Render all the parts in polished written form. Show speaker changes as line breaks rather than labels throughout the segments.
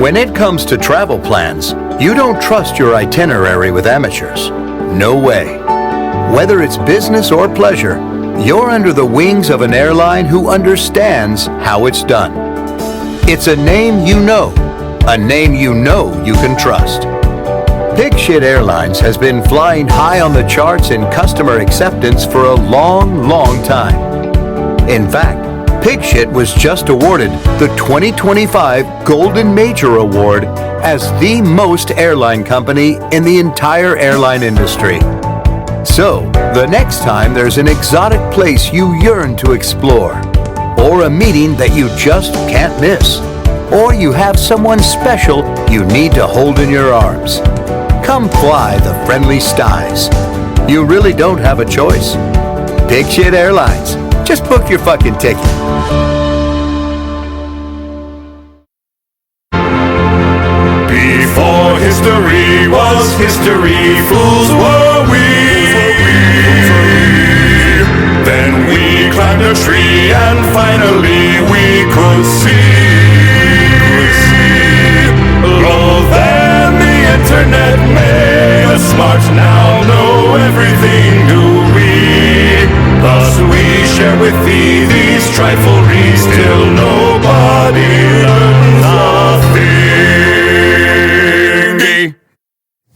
When it comes to travel plans, you don't trust your itinerary with amateurs. No way. Whether it's business or pleasure, you're under the wings of an airline who understands how it's done. It's a name you know you can trust. Pig Shit Airlines has been flying high on the charts in customer acceptance for a long, long time. In fact, Pig Shit was just awarded the 2025 Golden Major Award as the most airline company in the entire airline industry. So, the next time there's an exotic place you yearn to explore, or a meeting that you just can't miss, or you have someone special you need to hold in your arms, come fly the friendly skies. You really don't have a choice. Pig Shit Airlines. Just book your fucking ticket.
Before history was history, fools were we. Then we climbed a tree and finally we could see. Oh, then the internet made us smart, now know everything, do we? Thus we share with thee these trifleries till nobody learns nothing.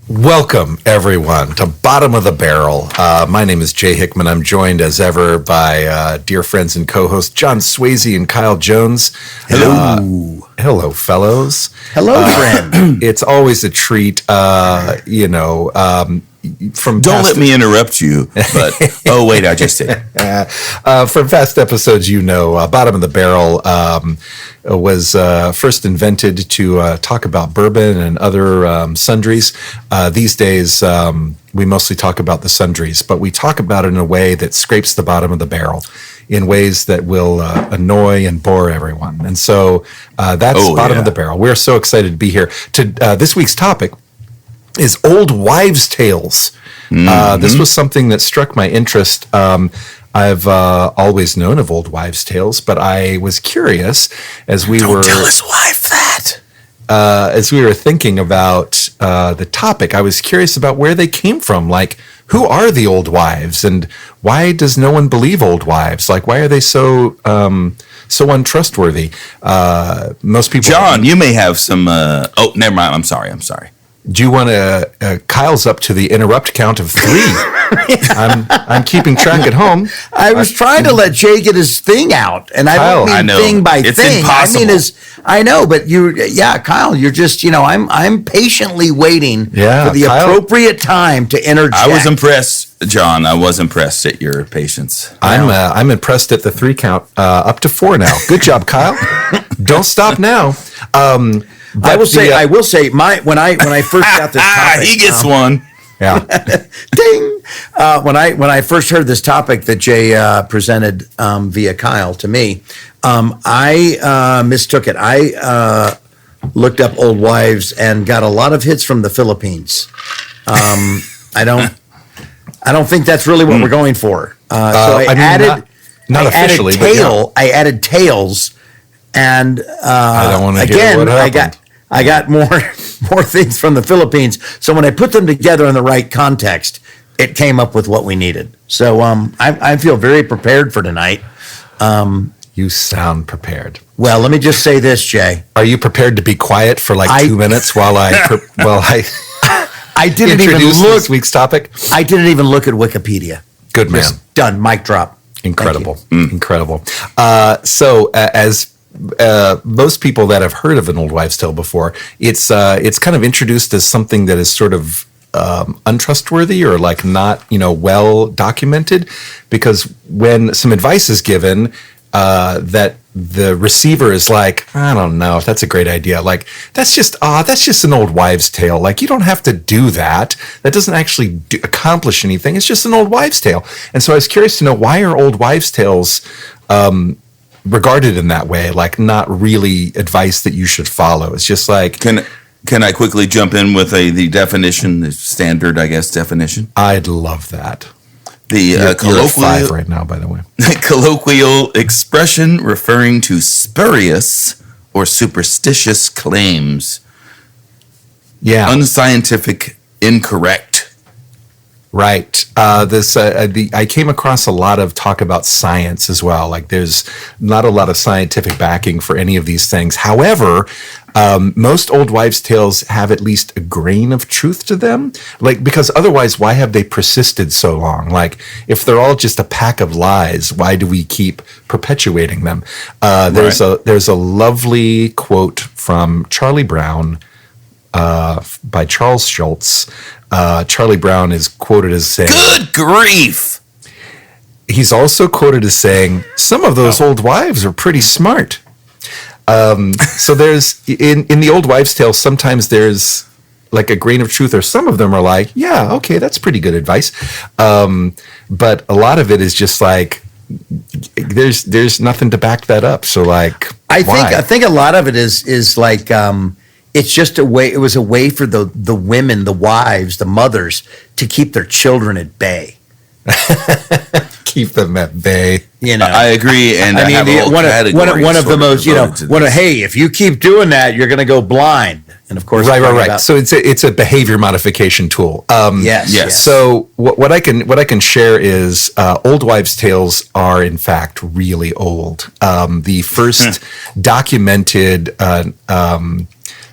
Welcome, everyone, to Bottom of the Barrel. My name is Jay Hickman. I'm joined, as ever, by dear friends and co-hosts John Swayze and Kyle Jones.
Hello.
Hello, fellows.
Hello, friend.
It's always a treat, from
Don't let me interrupt you, but oh wait, I just did.
From past episodes, Bottom of the Barrel was first invented to talk about bourbon and other sundries. These days, we mostly talk about the sundries, but we talk about it in a way that scrapes the bottom of the barrel in ways that will annoy and bore everyone. And so that's Bottom of the Barrel. We're so excited to be here. This week's topic is old wives' tales. Mm-hmm. This was something that struck my interest. I've always known of old wives' tales, but I was curious as we
Don't tell his wife that.
As we were thinking about the topic, I was curious about where they came from. Like, who are the old wives, and why does no one believe old wives? Like, why are they so untrustworthy? Most people.
John, you may have some. Never mind. I'm sorry.
Do you want to? Kyle's up to the interrupt count of 3. I'm keepking track at home.
I was trying to let Jay get his thing out, and I don't mean thing by
it's
thing.
Impossible.
I know, but Kyle, you're just, I'm patiently waiting for the appropriate time to interject.
I was impressed, John. I was impressed at your patience.
I'm impressed at the 3 count, up to 4 now. Good job, Kyle. Don't stop now.
I will say, when I first got this topic,
he gets one.
Yeah.
Ding. When I first heard this topic that Jay presented via Kyle to me, I mistook it. I looked up old wives and got a lot of hits from the Philippines. I don't think that's really what we're going for. So I added tales, and
I don't want to hear what happened.
I got more things from the Philippines. So when I put them together in the right context, it came up with what we needed. So I feel very prepared for tonight.
You sound prepared.
Well, let me just say this, Jay.
Are you prepared to be quiet for 2 minutes while I
didn't even look
this week's topic?
I didn't even look at Wikipedia.
Good man.
Just done. Mic drop.
Incredible. Incredible. So as most people that have heard of an old wives' tale before, it's kind of introduced as something that is sort of untrustworthy or not well documented, because when some advice is given that the receiver is like, I don't know if that's a great idea. That's just an old wives' tale. You don't have to do that. That doesn't actually accomplish anything. It's just an old wives' tale. And so I was curious to know, why are old wives' tales regarded in that way, not really advice that you should follow? It's just
Can I quickly jump in with the definition, the standard, I guess, definition?
I'd love that.
The
colloquial 5 right now, by the way.
Colloquial expression referring to spurious or superstitious claims.
Yeah.
Unscientific, incorrect.
Right. I came across a lot of talk about science as well. Like there's not a lot of scientific backing for any of these things. However, most old wives' tales have at least a grain of truth to them. Like, because otherwise, why have they persisted so long? Like, if they're all just a pack of lies, why do we keep perpetuating them? There's a lovely quote from Charlie Brown by Charles Schultz. Charlie Brown is quoted as saying,
"Good grief!"
He's also quoted as saying, "Some of those old wives are pretty smart." So there's in the old wives' tale, sometimes there's like a grain of truth, or some of them are like, "Yeah, okay, that's pretty good advice," but a lot of it is just like there's nothing to back that up. So like,
I think a lot of it is like. It's just a way. It was a way for the women, the wives, the mothers, to keep their children at bay.
Keep them at bay.
You know,
I agree, and
I mean,
have a whole
one
category
of the
sort
most,
devoted to this.
hey, if you keep doing that, you're going to go blind. And of course,
Right. So it's a behavior modification tool.
Yes.
So what I can share is old wives' tales are in fact really old. The first documented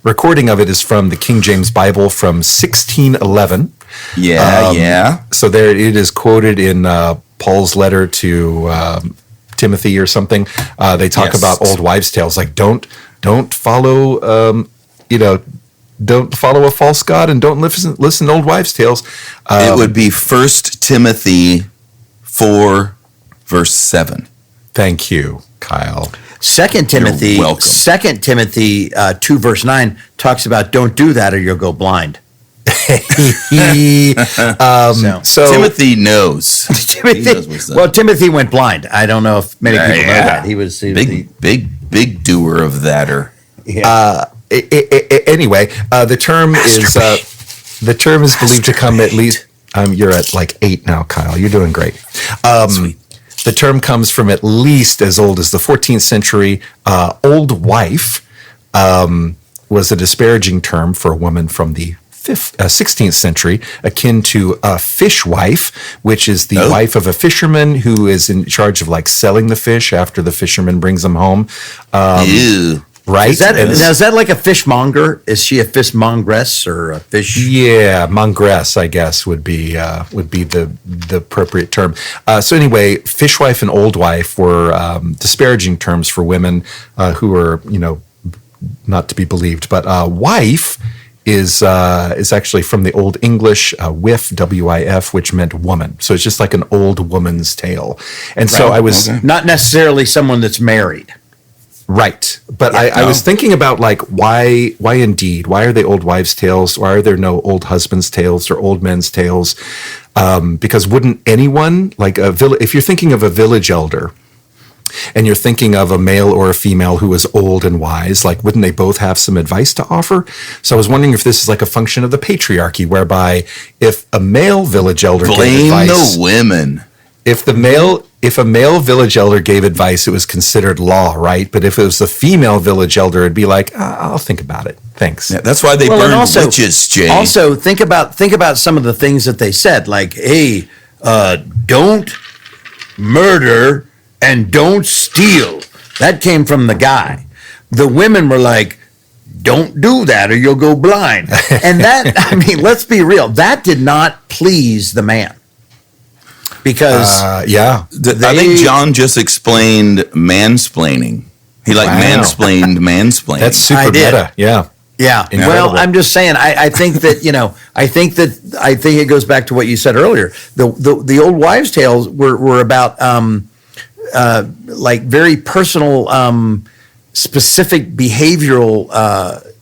recording of it is from the King James Bible from 1611.
Yeah.
So there it is quoted in Paul's letter to Timothy or something. They talk about old wives' tales, like don't follow don't follow a false god and don't listen to old wives' tales.
It would be 1 Timothy 4, verse 7.
Thank you, Kyle.
Second Timothy,
welcome.
2 Timothy 2 verse 9 talks about don't do that or you'll go blind.
So
Timothy knows. He knows what's up.
Well, Timothy went blind. I don't know if many people know
Yeah.
that. He was
Big doer of thatter.
Anyway, the term is believed to come at least. You're at like 8 now, Kyle. You're doing great.
Sweet.
The term comes from at least as old as the 14th century. Old wife was a disparaging term for a woman from the 16th century, akin to a fishwife, which is the wife of a fisherman who is in charge of like selling the fish after the fisherman brings them home.
Ew.
Right?
Is that like a fishmonger? Is she a fishmongress or a fish?
Yeah, mongress, I guess, would be the appropriate term. So anyway, fishwife and old wife were disparaging terms for women who were, not to be believed. But wife is actually from the Old English wif, W-I-F, which meant woman. So it's just like an old woman's tale. And so I was
Not necessarily someone that's married.
right. But I was thinking about like why indeed? Why are they old wives' tales? Why are there no old husbands' tales or old men's tales? Because wouldn't anyone like if you're thinking of a village elder and you're thinking of a male or a female who is old and wise, like wouldn't they both have some advice to offer? So I was wondering if this is like a function of the patriarchy, whereby if a male village elder gave
Blame
advice,
the women.
if a male village elder gave advice, it was considered law, right? But if it was a female village elder, it'd be like, I'll think about it. Thanks.
Yeah, that's why they
Well, and
burned
also-
witches, Jay.
Also, think about some of the things that they said, like, hey, don't murder and don't steal. That came from the guy. The women were like, don't do that or you'll go blind. And that, I mean, let's be real, that did not please the man. Because
Yeah.
I think John just explained mansplaining. He mansplained mansplaining.
That's super
I did.
meta. Yeah.
yeah,
Incredible.
well, I'm just saying. I think that I think it goes back to what you said earlier. The old wives' tales were about like very personal, specific behavioral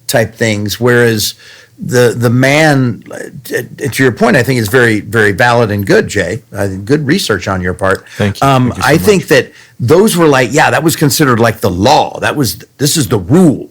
type things, whereas the man, to your point, I think is very, very valid and good, Jay. Good research on your part.
Thank you. Thank you so
I think that those were like, that was considered like the law. This is the rule,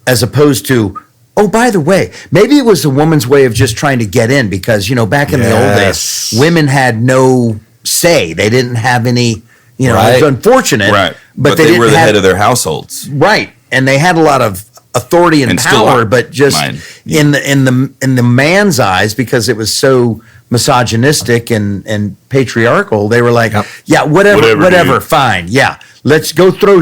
as opposed to, oh, by the way, maybe it was the woman's way of just trying to get in because, back in the old days, women had no say. They didn't have any, it was unfortunate.
right. But they were the head of their households.
Right. and they had a lot of authority and
And still
power,
are.
but just
Mine.
in the man's eyes, because it was so misogynistic and patriarchal, they were like,
Yep.
yeah, whatever,
Whatever, dude.
fine, yeah. Let's go throw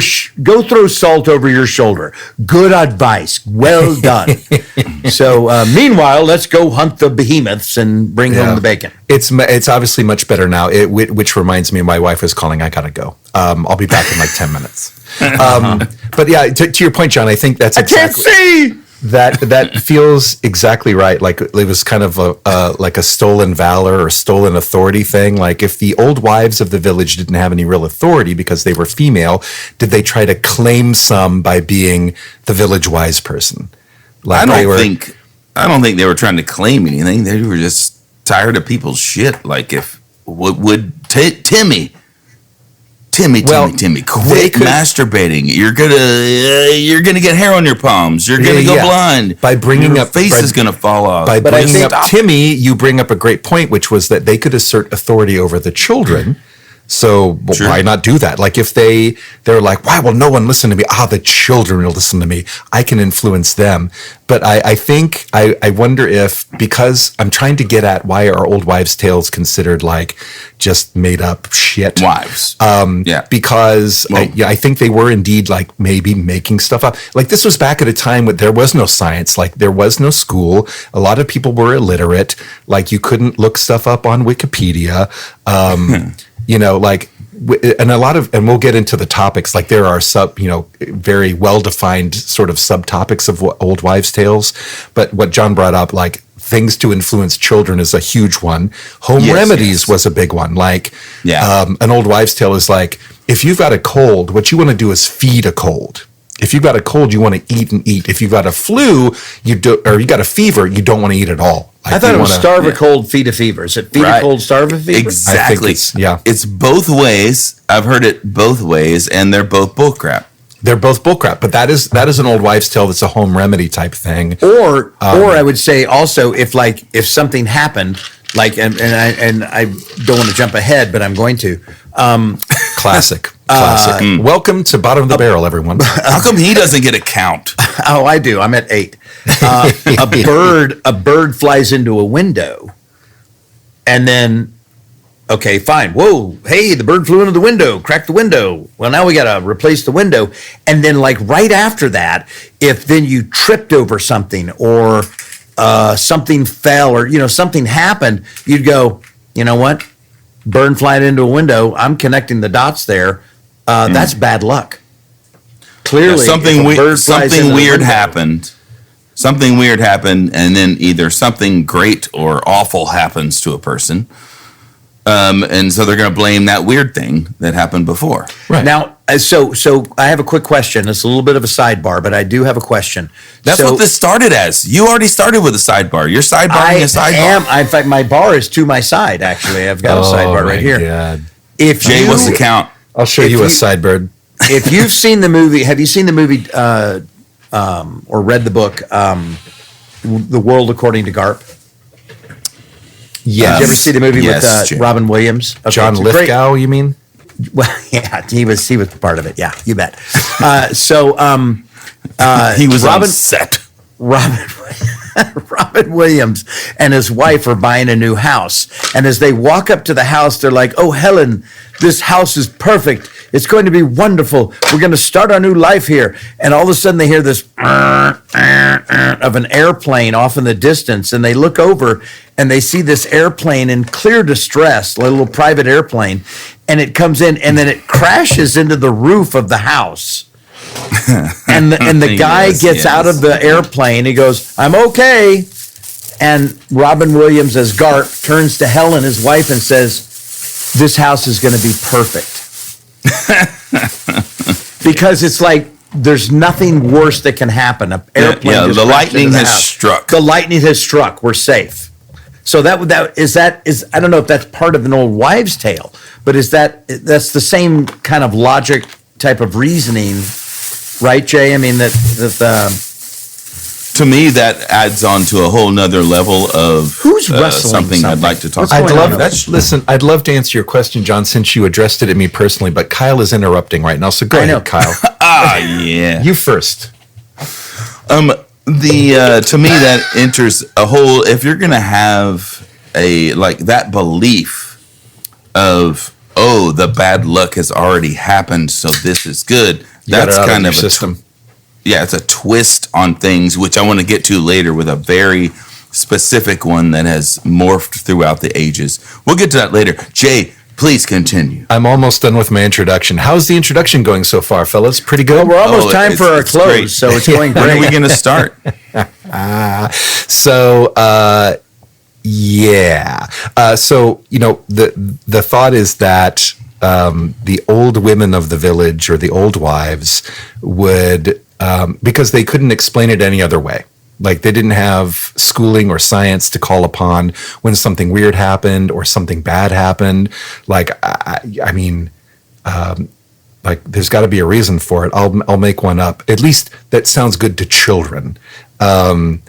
salt over your shoulder. Good advice. Well done. So meanwhile, let's go hunt the behemoths and bring home the bacon.
It's obviously much better now. Which reminds me, my wife is calling. I gotta go. I'll be back in like 10 minutes. But yeah, to your point, John, I think that's
I can't see.
that feels exactly right. Like it was kind of like a stolen valor or stolen authority thing. Like if the old wives of the village didn't have any real authority because they were female, did they try to claim some by being the village wise person? Like
I don't think they were trying to claim anything. They were just tired of people's shit. Like if would Timmy,
Well,
Timmy,
they
quit
could-
masturbating. You're gonna get hair on your palms. You're gonna go
Yeah.
blind.
By bringing
your
up-
face
by-
is gonna fall off.
By
But I
bringing
think-
up Timmy, you bring up a great point, which was that they could assert authority over the children. So
Sure.
why not do that? Like if they're like, why will no one listen to me? The children will listen to me. I can influence them. But I wonder if, because I'm trying to get at why are old wives' tales considered like just made up shit?
Wives. Yeah.
Because
Well-
I think they were indeed like maybe making stuff up. Like this was back at a time when there was no science, like there was no school. A lot of people were illiterate. Like you couldn't look stuff up on Wikipedia. And we'll get into the topics. Like there are very well-defined sort of subtopics of old wives' tales. But what John brought up, like things to influence children, is a huge one. Home
Yes,
remedies
yes.
was a big one. Like,
Yeah.
an old wives' tale is like, if you've got a cold, what you want to do is feed a cold. If you've got a cold, you want to eat and eat. If you've got a flu, or you got a fever, you don't want to eat at all. Like,
I thought
you
it was
wanna-
starve a cold, feed a fever. Is it feed a
Right.
cold, starve a fever?
Exactly.
yeah.
It's both ways. I've heard it both ways, and they're both bullcrap.
They're both bullcrap, but that is an old wives' tale that's a home remedy type thing.
Or I would say also if something happened, like and I don't want to jump ahead, but I'm going to.
Classic. Welcome to Bottom of the Barrel, everyone.
How come he doesn't get a count?
Oh, I do. I'm at 8. A bird flies into a window, and then, okay, fine. Whoa, hey, the bird flew into the window, cracked the window. Well, now we got to replace the window. And then, like right after that, if then you tripped over something or something fell or something happened, you'd go, you know what? Bird flying into a window. I'm connecting the dots there. That's bad luck. Clearly,
something
if a bird flies
something
into the
weird
window-
happened. Something weird happened, and then either something great or awful happens to a person. And so they're going to blame that weird thing that happened before.
Right.
Now, so I have a quick question. It's a little bit of a sidebar, but I do have a question.
That's
So
what this started as. You already started with a sidebar. You're sidebarring a sidebar.
in fact, my bar is to my side. Actually, I've got a sidebar right here.
God.
If
Jay,
you,
what's the count?
I'll show
If
you a
you-
sidebird.
if you've seen the movie, have you seen the movie or read the book, The World According to Garp?
Yes.
Did you ever see the movie
Yes, Jay.
with Robin Williams? Okay,
John
it's a great-
Lithgow, you mean?
Well, yeah, he was part of it. Yeah, you bet.
He was on
Robin-
set.
Robin Williams and his wife are buying a new house. And as they walk up to the house, they're like, "Oh, Helen, this house is perfect. It's going to be wonderful. We're going to start our new life here." And all of a sudden they hear this of an airplane off in the distance. And they look over and they see this airplane in clear distress, a little private airplane. And it comes in and then it crashes into the roof of the house. And the guy
Yes,
gets out
yes.
of the airplane. He goes, "I'm okay." And Robin Williams, as Garp, turns to Helen, his wife, and says, "This house is going to be perfect." Because it's like there's nothing worse that can happen. An airplane.
yeah,
just
the
crashed
lightning
into the
has
house.
struck.
The lightning has struck. We're safe. So that is I don't know if that's part of an old wives' tale, but that's the same kind of logic type of reasoning, right, Jay? I mean that
To me, that adds on to a whole nother level of
Who's wrestling
something I'd
something?
like to talk
What's
about.
going on?
I'd love to answer your question, John, since you addressed it at me personally, but Kyle is interrupting right now. So go
I know.
ahead, Kyle.
Yeah.
You first.
To me that enters a whole. If you're gonna have a like that belief of the bad luck has already happened, so this is good. That's kind of a
system.
It's a twist on things, which I want to get to later with a very specific one that has morphed throughout the ages. We'll get to that later. Jay, please continue.
I'm almost done with my introduction. How's the introduction going so far, fellas? Pretty good?
Well, we're almost time for our
it's
close,
great.
so it's going
When are we
great.
going to start?
So, the thought is that the old women of the village, or the old wives, would, because they couldn't explain it any other way. Like, they didn't have schooling or science to call upon when something weird happened or something bad happened. Like, I mean, like, there's got to be a reason for it. I'll make one up. At least that sounds good to children. To,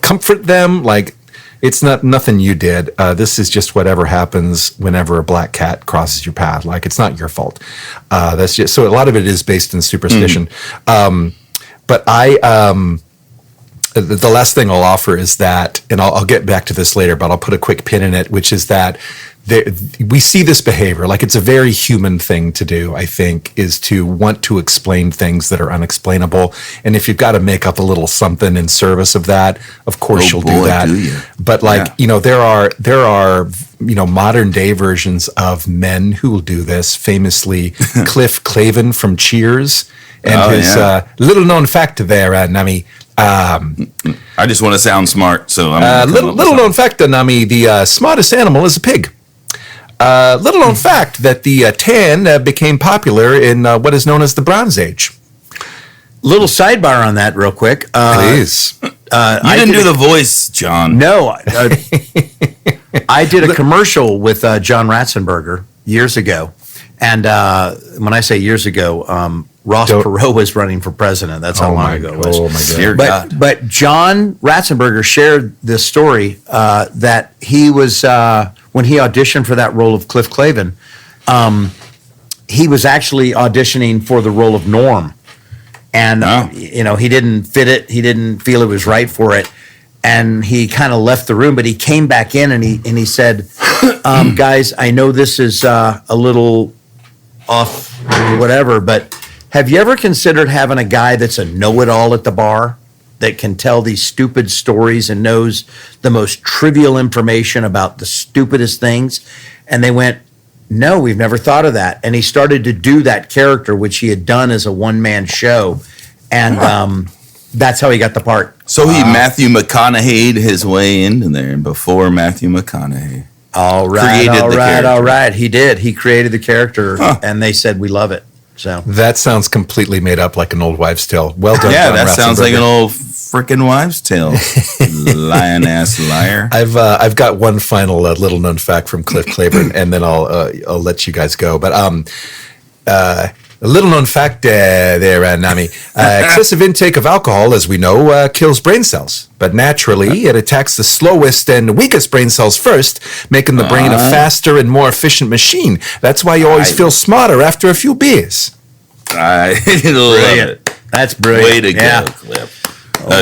comfort them. Like, it's not nothing you did. This is just whatever happens whenever a black cat crosses your path. Like, it's not your fault. That's just, so a lot of it is based in superstition. But the last thing I'll offer is that, and I'll get back to this later, but I'll put a quick pin in it, which is that we see this behavior, like, it's a very human thing to do, I think, is to want to explain things that are unexplainable. And if you've got to make up a little something in service of that, of course you'll do that.
Do you?
But there are modern day versions of men who will do this. Famously, Cliff Clavin from Cheers, and his little known fact there, Nami.
I just want to sound smart, so I'm
little known fact, Nami, the smartest animal is a pig. Little known fact that the tan became popular in what is known as the Bronze Age.
Little sidebar on that real quick.
Please.
You didn't do the voice, John.
No. I did a commercial with John Ratzenberger years ago. And when I say years ago, Ross Perot was running for president. That's how long ago it was.
Oh, my God.
Dear God.
But John Ratzenberger shared this story that he was, when he auditioned for that role of Cliff Clavin, he was actually auditioning for the role of Norm. And, he didn't fit it. He didn't feel it was right for it. And he kind of left the room, but he came back in and he said, guys, I know this is a little off or whatever, but have you ever considered having a guy that's a know-it-all at the bar that can tell these stupid stories and knows the most trivial information about the stupidest things? And they went, no, we've never thought of that. And he started to do that character, which he had done as a one-man show. And that's how he got the part.
So he Matthew McConaughey'd his way into there, and before Matthew McConaughey.
All right. He did. He created the character, and they said, we love it. So
That sounds completely made up, like an old wives' tale. Well done,
Yeah,
John
that sounds like
Ratzenberger.
an old freaking wives' tale. Lying ass liar.
I've got one final little known fact from Cliff Clavin, and then I'll let you guys go. But a little known fact there, Nami. Excessive intake of alcohol, as we know, kills brain cells. But naturally, it attacks the slowest and weakest brain cells first, making the brain a faster and more efficient machine. That's why you always feel smarter after a few beers.
I love it.
that's brilliant.
Way to go, Cliff.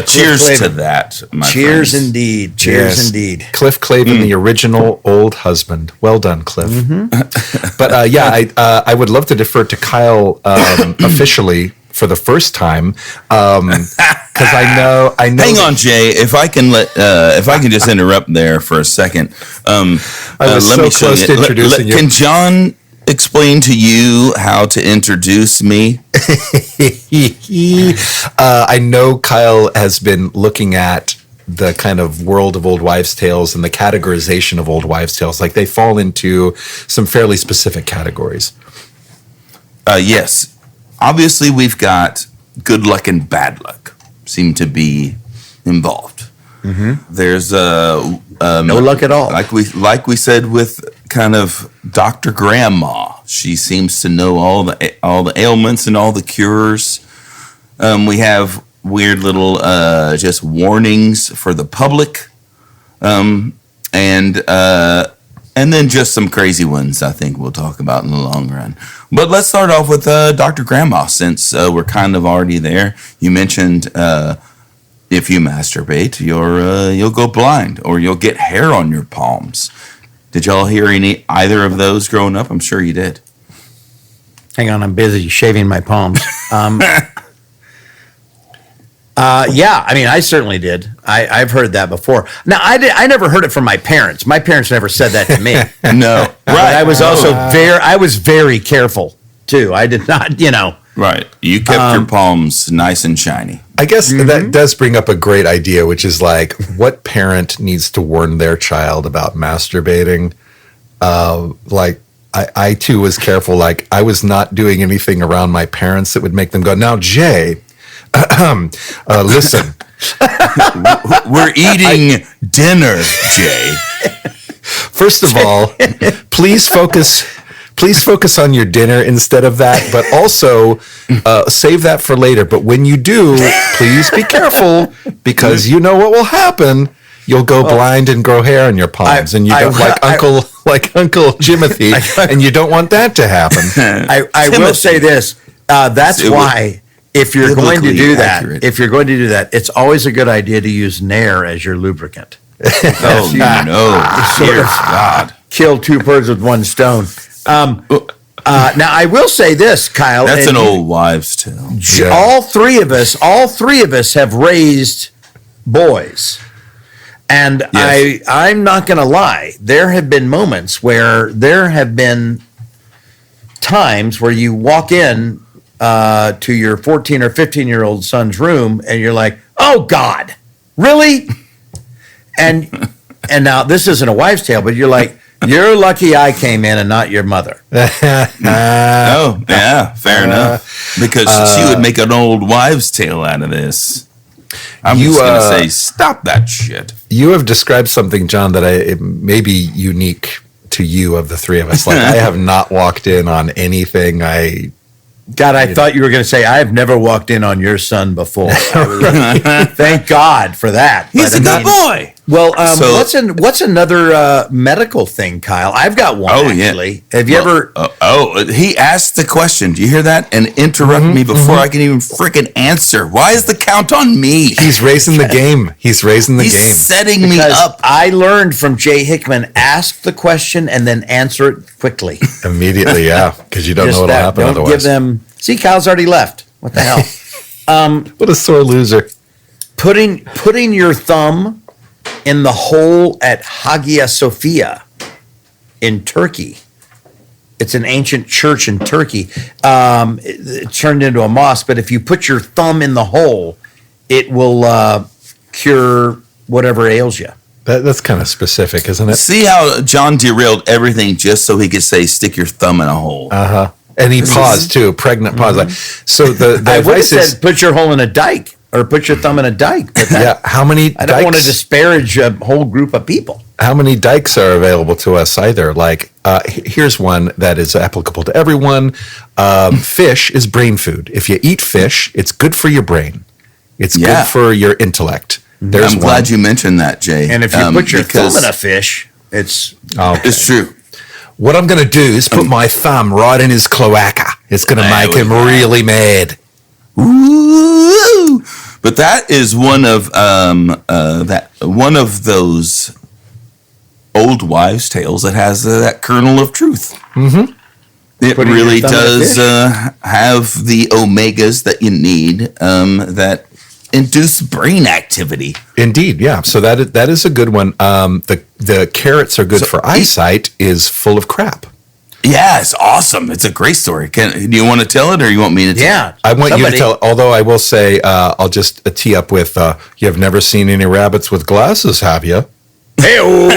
Cheers
Cliff
to
Clavin.
that, my
Cheers
friends.
indeed. Cheers
Yes.
indeed.
Cliff Clavin, the original old husband. Well done, Cliff. But I would love to defer to Kyle officially for the first time, because I know.
Hang on, Jay. If I can just interrupt there for a second.
I was
let
so
me show
close
you.
to introducing you.
Can John explain to you how to introduce me?
I know Kyle has been looking at the kind of world of old wives' tales and the categorization of old wives' tales. Like, they fall into some fairly specific categories.
Yes. Obviously, we've got good luck and bad luck seem to be involved. There's
No luck at all.
like we said with kind of Dr. Grandma. She seems to know all the ailments and all the cures. We have weird little just warnings for the public, and And then just some crazy ones I think we'll talk about in the long run. But let's start off with Dr. Grandma, since we're kind of already there. You mentioned if you masturbate, you'll go blind or you'll get hair on your palms. Did y'all hear either of those growing up? I'm sure you did.
Hang on, I'm busy shaving my palms. Yeah, I mean, I certainly did. I've heard that before. Now, I never heard it from my parents. My parents never said that to me.
No,
But
right.
I was also I was very careful too. I did not,
Right. You kept your palms nice and shiny.
I guess that does bring up a great idea, which is like, what parent needs to warn their child about masturbating? Like, I too was careful. Like, I was not doing anything around my parents that would make them go, now, Jay, listen.
We're eating dinner, Jay.
First of all, please focus on your dinner instead of that, but also save that for later. But when you do, please be careful, because you know what will happen. You'll go blind and grow hair on your palms, and you don't like Uncle Jimothy, and you don't want that to happen.
I will say this. That's why if you're going to do that, it's always a good idea to use Nair as your lubricant.
Oh, no. Dear God.
Kill two birds with one stone. Now, I will say this, Kyle.
That's an old wives' tale.
Yeah.
All three of us have raised boys. And
Yes.
I'm not going to lie. There have been moments where there have been times where you walk in to your 14 or 15-year-old son's room and you're like, oh, God, really? And now this isn't a wives' tale, but you're like, you're lucky I came in and not your mother.
Oh, yeah, fair enough. Because she would make an old wives' tale out of this. I'm just going to say, stop that shit.
You have described something, John, that it may be unique to you of the three of us. Like, I have not walked in on anything.
God, I thought you were going to say, I've never walked in on your son before. Thank God for that.
He's a good boy.
Well,
So-
what's another medical thing, Kyle? I've got one, actually. Have you ever...
He asked the question. Do you hear that? And interrupt me before I can even freaking answer. Why is the count on me?
He's raising the game. He's raising the
He's
game.
setting me
Because
up.
I learned from Jay Hickman, ask the question and then answer it quickly.
Immediately, yeah, because you don't
Just
know what'll
that.
happen
Don't
otherwise.
give them... See, Kyle's already left. What the hell?
What a sore loser.
Putting your thumb in the hole at Hagia Sophia in Turkey. It's an ancient church in Turkey. It turned into a mosque, but if you put your thumb in the hole, it will cure whatever ails you.
That's kind of specific, isn't it?
See how John derailed everything just so he could say, stick your thumb in a hole.
And he paused too, pregnant pause. Like, so the
I would have
advice is,
said put your hole in a dike or put your thumb in a dike. But
yeah, how many
I don't want to
dikes?
disparage a whole group of people.
How many dikes are available to us either? Like, here's one that is applicable to everyone. Fish is brain food. If you eat fish, it's good for your brain. It's
Yeah.
good for your intellect. There's
I'm glad you mentioned that, Jay.
And if you put your
because
thumb in a fish, it's
it's true.
What I'm going to do is put my thumb right in his cloaca. It's going to
There
make
we
him
go.
really mad.
Ooh. But that is one of those old wives' tales that has that kernel of truth. Mm-hmm. It
Putting your
really
thumb in a
does
fish.
have the omegas that you need that induce brain activity.
Indeed, yeah. So that is a good one. The carrots are good for eyesight. Is full of crap.
Yeah, it's awesome. It's a great story. Do you want to tell it, or you want me to tell it?
yeah.
I want you
somebody-
to tell. Although I will say, I'll just tee up with, you have never seen any rabbits with glasses, have you?
Hey-o.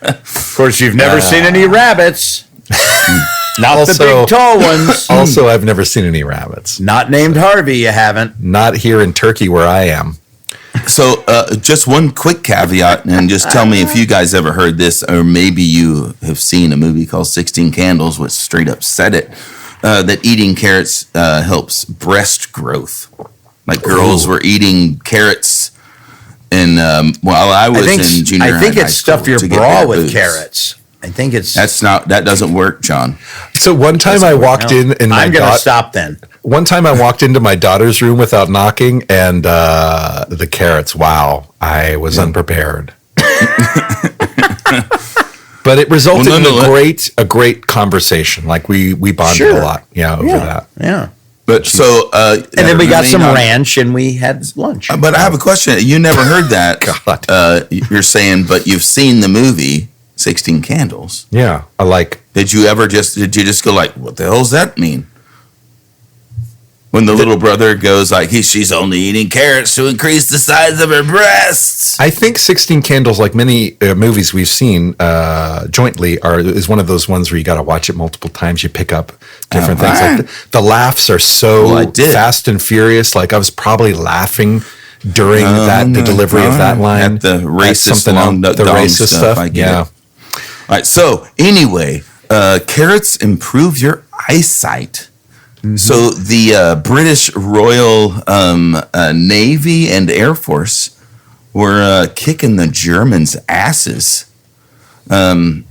Of course, you've never seen any rabbits. Not the
Also-
big tall ones.
Also, I've never seen any rabbits.
Not named Harvey, you haven't.
Not here in Turkey where I am.
So, just one quick caveat, and just tell me if you guys ever heard this, or maybe you have seen a movie called 16 Candles, which straight up said it, that eating carrots helps breast growth. Like girls were eating carrots, and while I was in junior high
I think
and high
it's stuff
school
your
to get
bra
better
with
boobs.
carrots. I think it's.
That doesn't work, John.
So one time I walked in and
I'm going to stop then.
One time I walked into my daughter's room without knocking, and the carrots. Wow, I was unprepared. But it resulted in a great conversation. Like we bonded a lot, over that.
Yeah.
But so,
and then we got some ranch and we had lunch.
But I have a question. You never heard that.
God.
You're saying, but you've seen the movie 16 Candles.
Yeah, I like.
Did you just go like, what the hell does that mean? When the little brother goes like, she's only eating carrots to increase the size of her breasts.
I think 16 Candles, like many movies we've seen jointly, is one of those ones where you got to watch it multiple times. You pick up different things. Like the laughs are so fast and furious. Like I was probably laughing during the delivery of that line.
At the racist
the racist stuff.
I get it. All right. So anyway, carrots improve your eyesight. Mm-hmm. So the British Royal Navy and Air Force were kicking the Germans' asses, and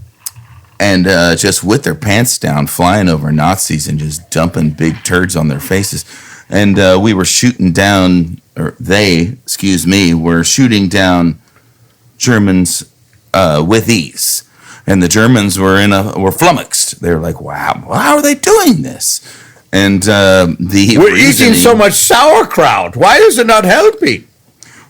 just with their pants down, flying over Nazis and just dumping big turds on their faces. And we were shooting down, were shooting down Germans with ease. And the Germans were flummoxed. They were like, "Wow, how are they doing this?" And we're
eating so much sauerkraut. Why is it not helping?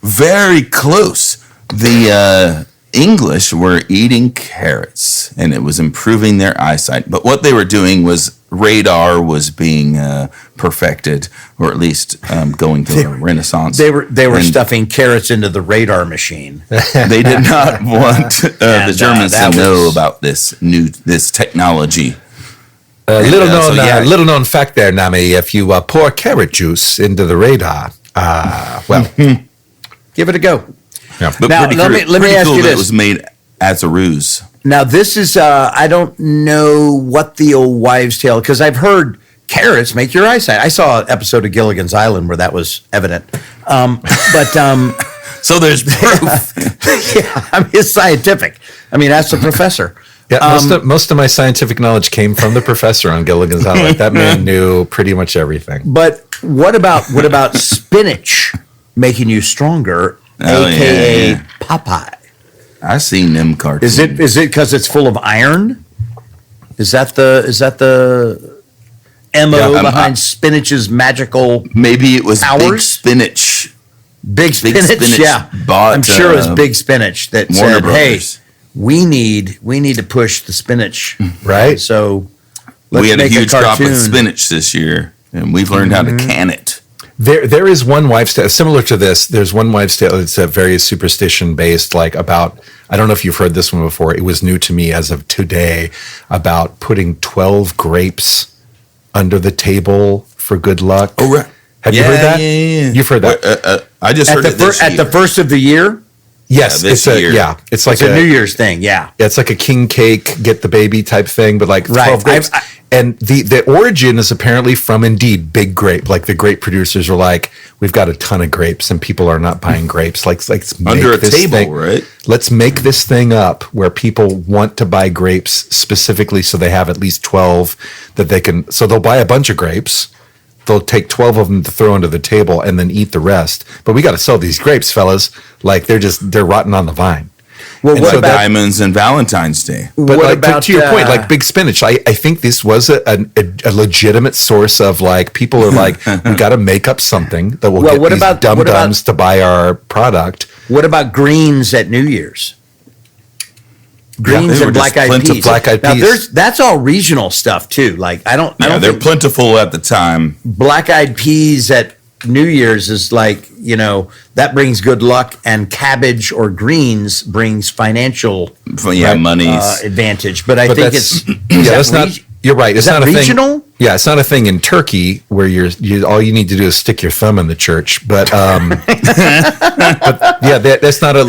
Very close. The English were eating carrots, and it was improving their eyesight. But what they were doing was radar was being perfected, or at least going through a renaissance.
They were stuffing carrots into the radar machine.
They did not want the Germans to know about this technology.
Little known fact there, Nami. If you pour carrot juice into the radar,
give it a go.
Yeah.
But
now, let me ask you this.
It was made as a ruse.
Now, this is, I don't know what the old wives' tale, because I've heard carrots make your eyesight. I saw an episode of Gilligan's Island where that was evident.
So there's proof.
Yeah, I mean, it's scientific. I mean, that's the professor.
Yeah, most of my scientific knowledge came from the professor on Gilligan's Island. Like, that man knew pretty much everything.
But what about spinach making you stronger, aka Popeye?
I seen them cartoons.
Is it because it's full of iron? Is that the MO behind spinach's magical?
Maybe it was
powers?
Big Spinach.
Big spinach, yeah. I'm sure it was Big Spinach that
Warner
said,
Brothers.
"Hey, we need to push the spinach,
right?
So
we had a huge crop of spinach this year, and we've learned how to can it."
There is one wives' tale similar to this. There's one wives' tale that's very superstition based, like about. I don't know if you've heard this one before. It was new to me as of today, about putting 12 grapes under the table for good luck.
Oh, right.
Have you heard that?
Yeah.
You've heard that?
I just heard it this year.
At the first of the year.
Yes,
this year.
It's like
a New Year's thing. Yeah,
it's like a king cake, get the baby type thing, but like 12
right.
grapes. And the origin is apparently from indeed big grape. Like the grape producers are like, we've got a ton of grapes, and people are not buying grapes. Like let's make
under a
this
table,
thing,
right?
Let's make this thing up where people want to buy grapes specifically, so they have at least 12 that they can. So they'll buy a bunch of grapes. They'll take 12 of them to throw under the table and then eat the rest. But we got to sell these grapes, fellas. Like they're rotten on the vine.
Well, what about diamonds and Valentine's Day?
But like, to your point, like big spinach, I think this was a legitimate source of like people are like, we got to make up something that will get these dum-dums to buy our product.
What about greens at New Year's? Greens and black-eyed peas.
Black-eyed peas.
That's all regional stuff too. Like I don't
they're plentiful at the time.
Black-eyed peas at New Year's is like, that brings good luck, and cabbage or greens brings financial
monies
advantage. But I think it's
that's not. You're right. It's not a
regional?
thing. Yeah, it's not a thing in Turkey where all you need to do is stick your thumb in the church. But, that's not a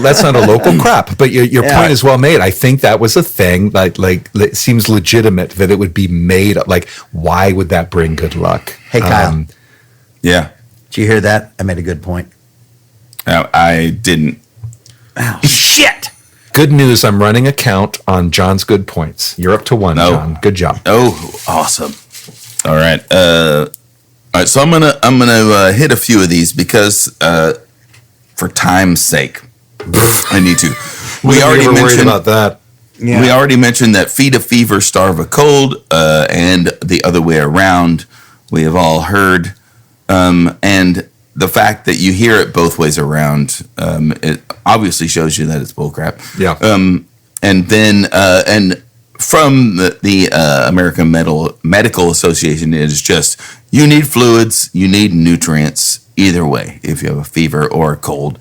local crap. But your point is well made. I think that was a thing. Like it seems legitimate that it would be made. Like, why would that bring good luck?
Hey, Kyle.
Yeah.
Did you hear that? I made a good point.
I didn't.
Oh, shit.
Good news. I'm running a count on John's good points. You're up to 1,
Oh.
John. Good job.
Oh, awesome. All right. All right. So I'm gonna hit a few of these because for time's sake, I need to. We already
worried
mentioned
about that.
Yeah.
We already mentioned that feed a fever, starve a cold, and the other way around. We have all heard, and the fact that you hear it both ways around, it obviously shows you that it's bullcrap.
Yeah.
And then, and from the American Medical Association, it is just you need fluids, you need nutrients either way if you have a fever or a cold.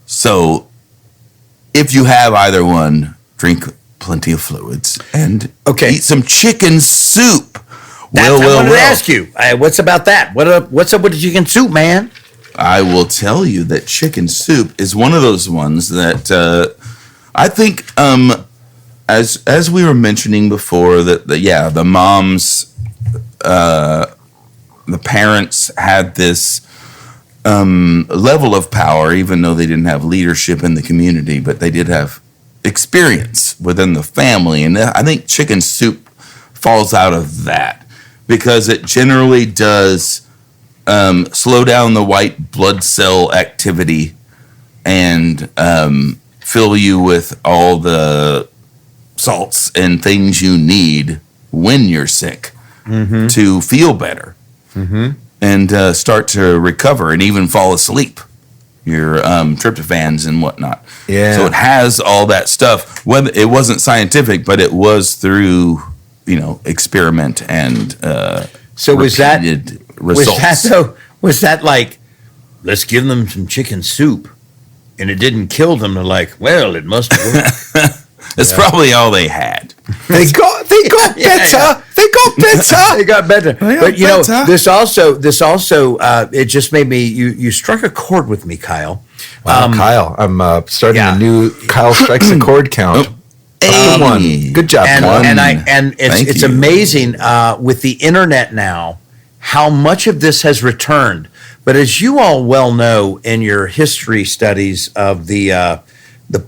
So, if you have either one, drink plenty of fluids and eat some chicken soup.
I wanted to ask you, what's about that? What's up with the chicken soup, man?
I will tell you that chicken soup is one of those ones that I think, as we were mentioning before, that the moms, the parents had this level of power, even though they didn't have leadership in the community, but they did have experience within the family. And I think chicken soup falls out of that because it generally does slow down the white blood cell activity and fill you with all the salts and things you need when you're sick to feel better and start to recover and even fall asleep. Your tryptophans and whatnot.
Yeah.
So it has all that stuff. Whether it wasn't scientific, but it was through experiment and
So
repeated results.
Was that like, let's give them some chicken soup, and it didn't kill them? They're like, well, it must work.
That's probably all they had.
They got better.
yeah.
They got better.
They got better. But
better.
this also, it just made me. You struck a chord with me, Kyle.
Wow, Kyle, I'm starting
yeah.
a new Kyle Strikes a Chord count.
Hey.
One. Good job,
And
Kyle.
Thank
it's
you.
amazing with the internet now how much of this has returned. But as you all well know in your history studies of the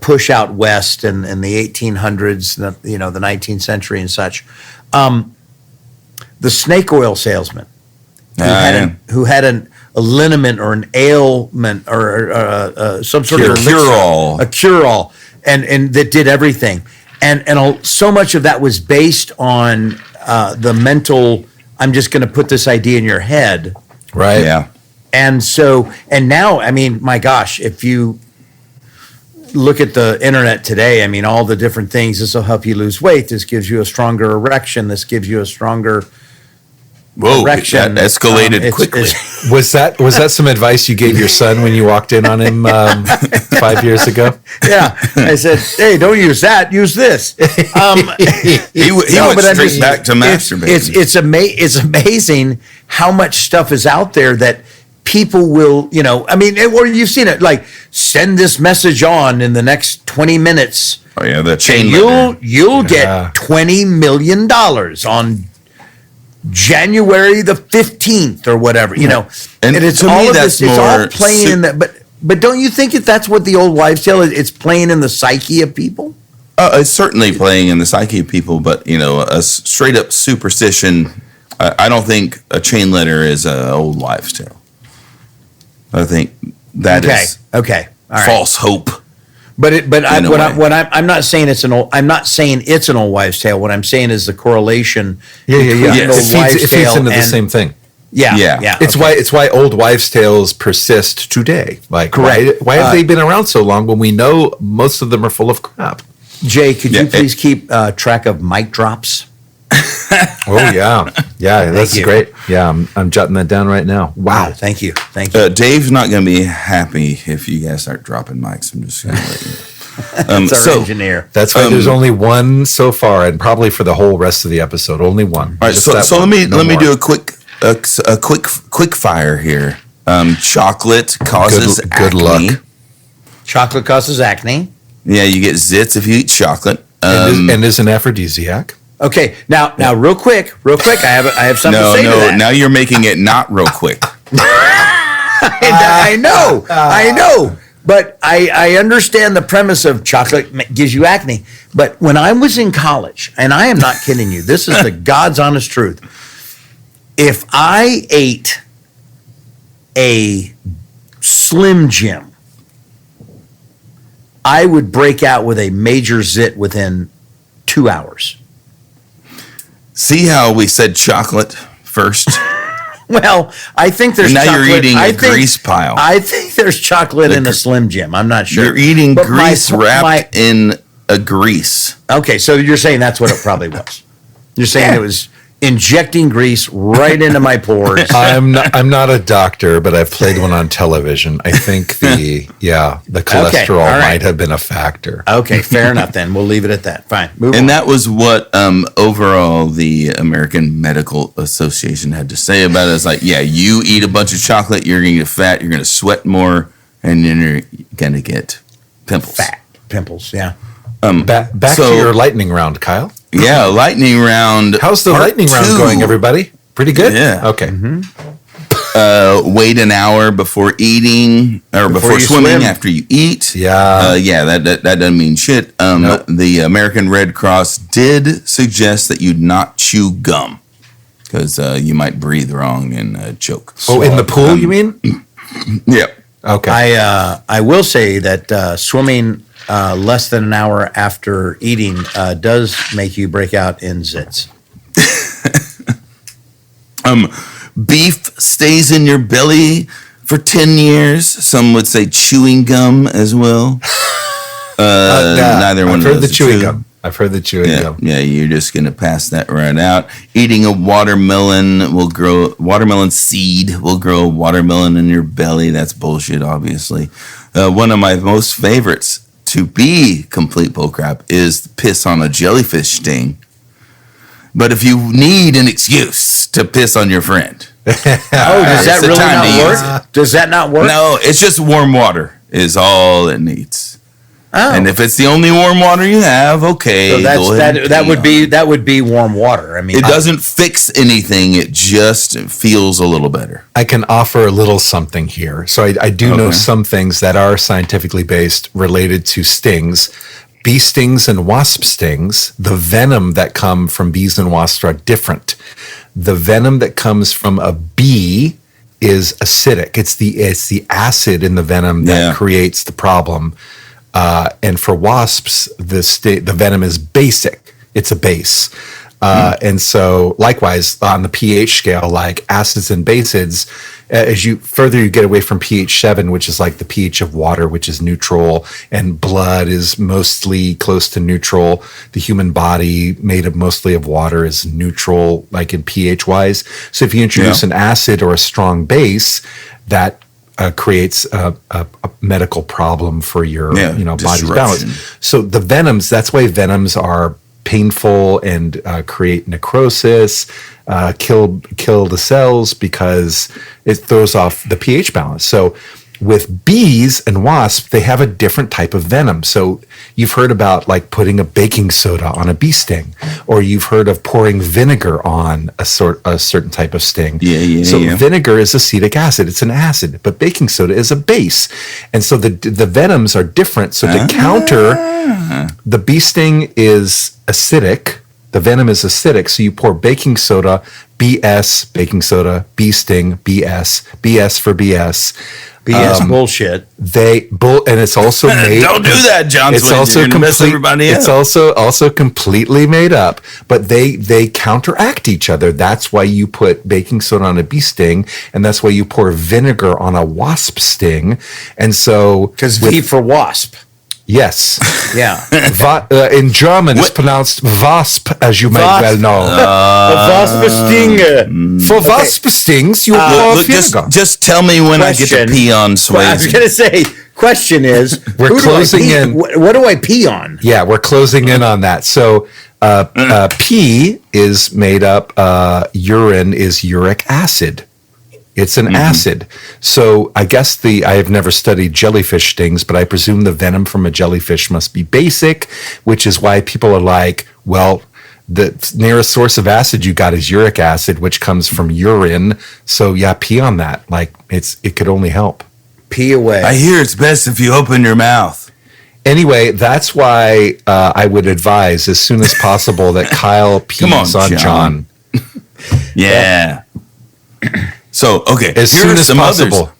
push out west and the 1800s, the 19th century and such, the snake oil salesman who had a liniment or an ailment or some sort of elixir,
Cure-all.
a cure-all, and that did everything. And so much of that was based on the mental, I'm just going to put this idea in your head.
Right.
Yeah.
And so, and now, I mean, my gosh, if you look at the internet today, I mean, all the different things, this will help you lose weight. This gives you a stronger erection. This gives you a stronger
Whoa,
erection.
that escalated
It's-
quickly.
Was that some advice you gave your son when you walked in on him 5 years ago?
Yeah. I said, hey, don't use that. Use this.
He went
but I'm
straight
just-
back to masturbating.
It's amazing how much stuff is out there that people will, I mean, or you've seen it, like, send this message on in the next 20 minutes.
Oh yeah, the chain
And
letter.
you'll
Yeah.
get $20 million on January the 15th or whatever,
And
it's
to me,
all of
that's
this, it's all
more
playing in that, but don't you think that's what the old wives' tale is? It's playing in the psyche of people?
It's certainly playing in the psyche of people, but a straight up superstition. I don't think a chain letter is an old wives' tale. I think that is
Okay. All right.
false hope.
I'm not saying it's an old wives' tale. What I'm saying is the correlation. between
Yeah.
an old
It
wives'
feeds
tale
into the
and-
same thing.
Yeah.
Yeah.
It's why old wives' tales persist today. Like,
Correct.
why have they been around so long when we know most of them are full of crap?
Jay, could
Yeah,
you please keep track of mic drops?
Oh yeah, that's
you.
great. Yeah, I'm jotting that down right now. Wow.
Thank you.
Dave's not going to be happy if you guys start dropping mics. I'm just going to let you know.
It's our engineer.
That's why there's only one so far, and probably for the whole rest of the episode, only one.
All right,
Just
so
that
let
one,
me
no
let me
more.
do a quick fire here. Chocolate causes
Good
acne.
luck.
Chocolate causes acne.
Yeah, you get zits if you eat chocolate.
And is an aphrodisiac.
Okay, now, real quick, I have something to say to that.
Now you're making it not real quick.
I know, But I understand the premise of chocolate gives you acne. But when I was in college, and I am not kidding you, this is the God's honest truth. If I ate a Slim Jim, I would break out with a major zit within 2 hours.
See how we said chocolate first?
Well, I think there's
And now
chocolate.
you're eating a
I think-
grease pile.
I think there's chocolate in a Slim Jim. I'm not sure.
You're eating
But
grease
my-
wrapped in a grease.
Okay, so you're saying that's what it probably was. You're saying it was injecting grease right into my pores.
I'm not a doctor, but I've played one on television. I think the cholesterol
all right.
might have been a factor.
Okay, fair enough then. We'll leave it at that. Fine. Move on.
And that was what overall the American Medical Association had to say about it. It's like, yeah, you eat a bunch of chocolate, you're going to get fat, you're going to sweat more, and then you're going to get pimples.
Fat pimples, yeah.
Back
So-
to your lightning round, Kyle.
Yeah, lightning round.
How's the
part
lightning round
2.
going, everybody? Pretty good?
Yeah.
Okay.
Wait an hour before eating or before
you
swimming
swim.
after you eat.
Yeah.
That doesn't mean shit.
Nope.
The American Red Cross did suggest that you not chew gum because you might breathe wrong and choke.
Oh, in the pool, you mean?
Yeah.
Okay.
I will say that swimming less than an hour after eating does make you break out in zits.
Beef stays in your belly for 10 years. Some would say chewing gum as well. Neither one
I've
of
heard
those
the
are
chewing
true.
gum. I've heard the chewing
Yeah,
gum.
yeah, you're just gonna pass that right out. Eating a watermelon seed will grow a watermelon in your belly. That's bullshit, obviously. One of my most favorites to be complete bullcrap is piss on a jellyfish sting. But if you need an excuse to piss on your friend,
Oh, does that
it's the
really
time to
not
use
work? Does that not work?
no, it's just warm water is all it needs.
Oh.
And if it's the only warm water you have, okay,
So
go ahead and
that
pee
would
on
be
it.
that would be warm water. I mean,
It doesn't fix anything. It just feels a little better.
I can offer a little something here. So I do know
Okay.
some things that are scientifically based related to stings. Bee stings and wasp stings, the venom that come from bees and wasps are different. The venom that comes from a bee is acidic. It's the acid in the venom that
Yeah.
creates the problem. And for wasps, the venom is basic. It's a base. And so likewise on the pH scale, like acids and bases, as you get away from pH 7, which is like the pH of water, which is neutral, and blood is mostly close to neutral. The human body made up mostly of water is neutral, like in pH wise. So if you introduce an acid or a strong base, that creates a medical problem for your body's balance.
disruption.
So the venoms, that's why venoms are painful and create necrosis, kill the cells because it throws off the pH balance. So with bees and wasps, they have a different type of venom. So you've heard about like putting a baking soda on a bee sting, or you've heard of pouring vinegar on a certain type of sting. So
yeah.
vinegar is acetic acid. It's an acid, but baking soda is a base. And so the venoms are different. So to counter, the bee sting is acidic. The venom is acidic. So you pour baking soda, BS, baking soda, bee sting, BS, BS for BS.
BS bullshit.
And it's also made.
Don't do that, John.
It's
Swayze.
also
You're gonna mess everybody
It's
up.
also completely made up, but they counteract each other. That's why you put baking soda on a bee sting, and that's why you pour vinegar on a wasp sting. And so,
Because V for wasp.
yes,
Yeah.
in German it's
What?
pronounced wasp, as you may
Wasp.
well know.
wasp sting.
For wasp stings, you pour
Look,
vinegar.
just tell me when I get
Question.
to pee on
Well, I was
Swayze.
going to say, question is,
We're
who do I
closing
pee-
in.
What do I pee on?
Yeah, we're closing in on that. So pee is made up, urine is uric acid. It's an acid. So I guess I have never studied jellyfish stings, but I presume the venom from a jellyfish must be basic, which is why people are like, well, the nearest source of acid you got is uric acid, which comes from urine. So yeah, pee on that. Like it could only help.
Pee away.
I hear it's best if you open your mouth.
Anyway, that's why I would advise as soon as possible that Kyle pees on John.
Yeah. So, okay.
As
here
soon
are
as
some
possible.
others.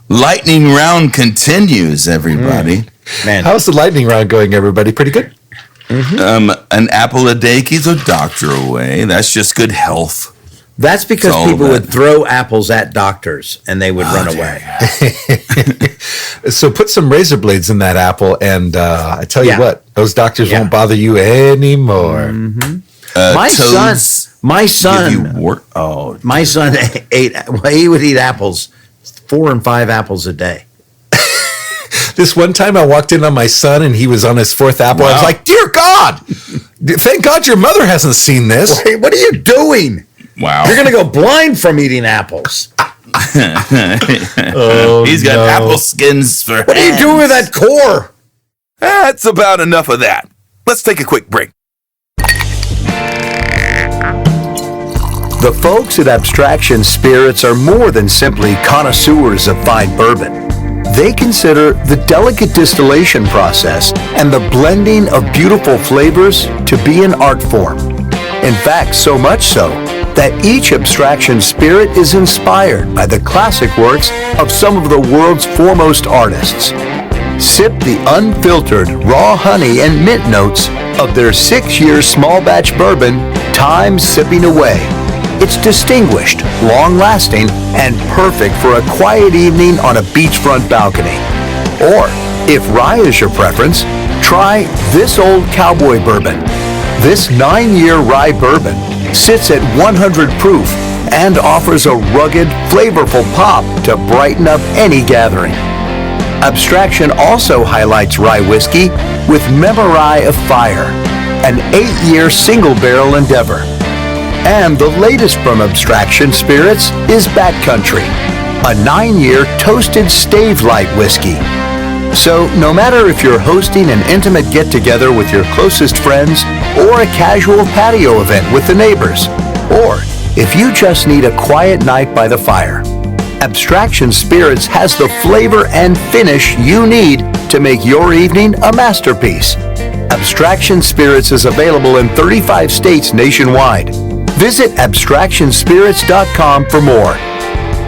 Lightning round continues, everybody.
Man,
How's the lightning round going, everybody? Pretty good?
An apple a day keeps a doctor away. That's just good health.
that's because
all
people
that.
would throw apples at doctors and they would run away.
So put some razor blades in that apple, and I tell you
Yeah.
what, those doctors
Yeah.
won't bother you anymore.
My
Toads
my
give
son,
you
my son ate. Well, he would eat apples, 4 and 5 apples a day.
This one time I walked in on my son, and he was on his 4th apple. I was
Wow.
like, dear God, thank God your mother hasn't seen this.
Hey, what are you doing?
Wow.
You're gonna go blind from eating apples.
He's got apple skins for
What are you doing with that core?
That's about enough of that. Let's take a quick break.
The folks at Abstraction Spirits are more than simply connoisseurs of fine bourbon. They consider the delicate distillation process and the blending of beautiful flavors to be an art form. In fact, so much so that each Abstraction Spirit is inspired by the classic works of some of the world's foremost artists. Sip the unfiltered raw honey and mint notes of their 6-year small batch bourbon, Time Sipping Away. It's distinguished, long-lasting, and perfect for a quiet evening on a beachfront balcony. Or, if rye is your preference, try This Old Cowboy Bourbon. This 9-year rye bourbon sits at 100 proof and offers a rugged, flavorful pop to brighten up any gathering. Abstraction also highlights rye whiskey with Memory of Fire, an 8-year single-barrel endeavor. And the latest from Abstraction Spirits is Backcountry, a 9-year toasted stave light whiskey. So no matter if you're hosting an intimate get-together with your closest friends or a casual patio event with the neighbors, or if you just need a quiet night by the fire, Abstraction Spirits has the flavor and finish you need to make your evening a masterpiece. Abstraction Spirits is available in 35 states nationwide. Visit abstractionspirits.com for more.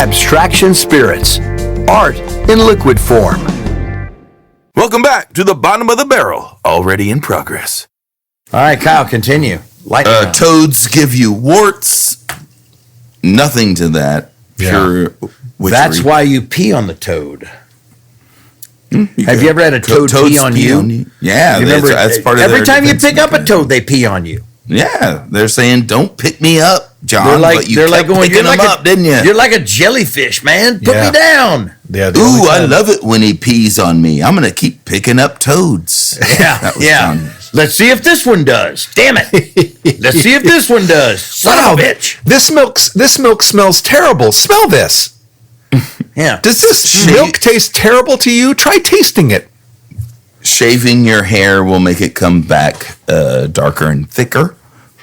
Abstraction Spirits, art in liquid form.
Welcome back to the bottom of the barrel, already in progress.
All right, Kyle, continue. Lightning round.
Toads give you warts. Nothing to that. Pure witchery.
That's why you pee on the toad. Have you ever had a toad
Toads
pee on you?
Yeah,
You remember,
that's part of
every
their
time you
defense
pick up a
mechanism.
toad, they pee on you.
Yeah, they're saying, "Don't pick me up, John."
They're like,
but you
they're
kept
like going,
picking
you're like
them
a,
up, didn't you?
You're like a jellyfish, man. Put
Yeah.
me down.
Yeah, the
Ooh,
only
I
time-
love it when he pees on me. I'm gonna keep picking up toads.
Yeah,
That was
yeah.
fun.
Let's see if this one does. Damn it. Let's see if this one does. Son of a bitch.
This milk smells terrible. Smell this.
Yeah.
Does this
Shit.
milk taste terrible to you? Try tasting it.
Shaving your hair will make it come back darker and thicker.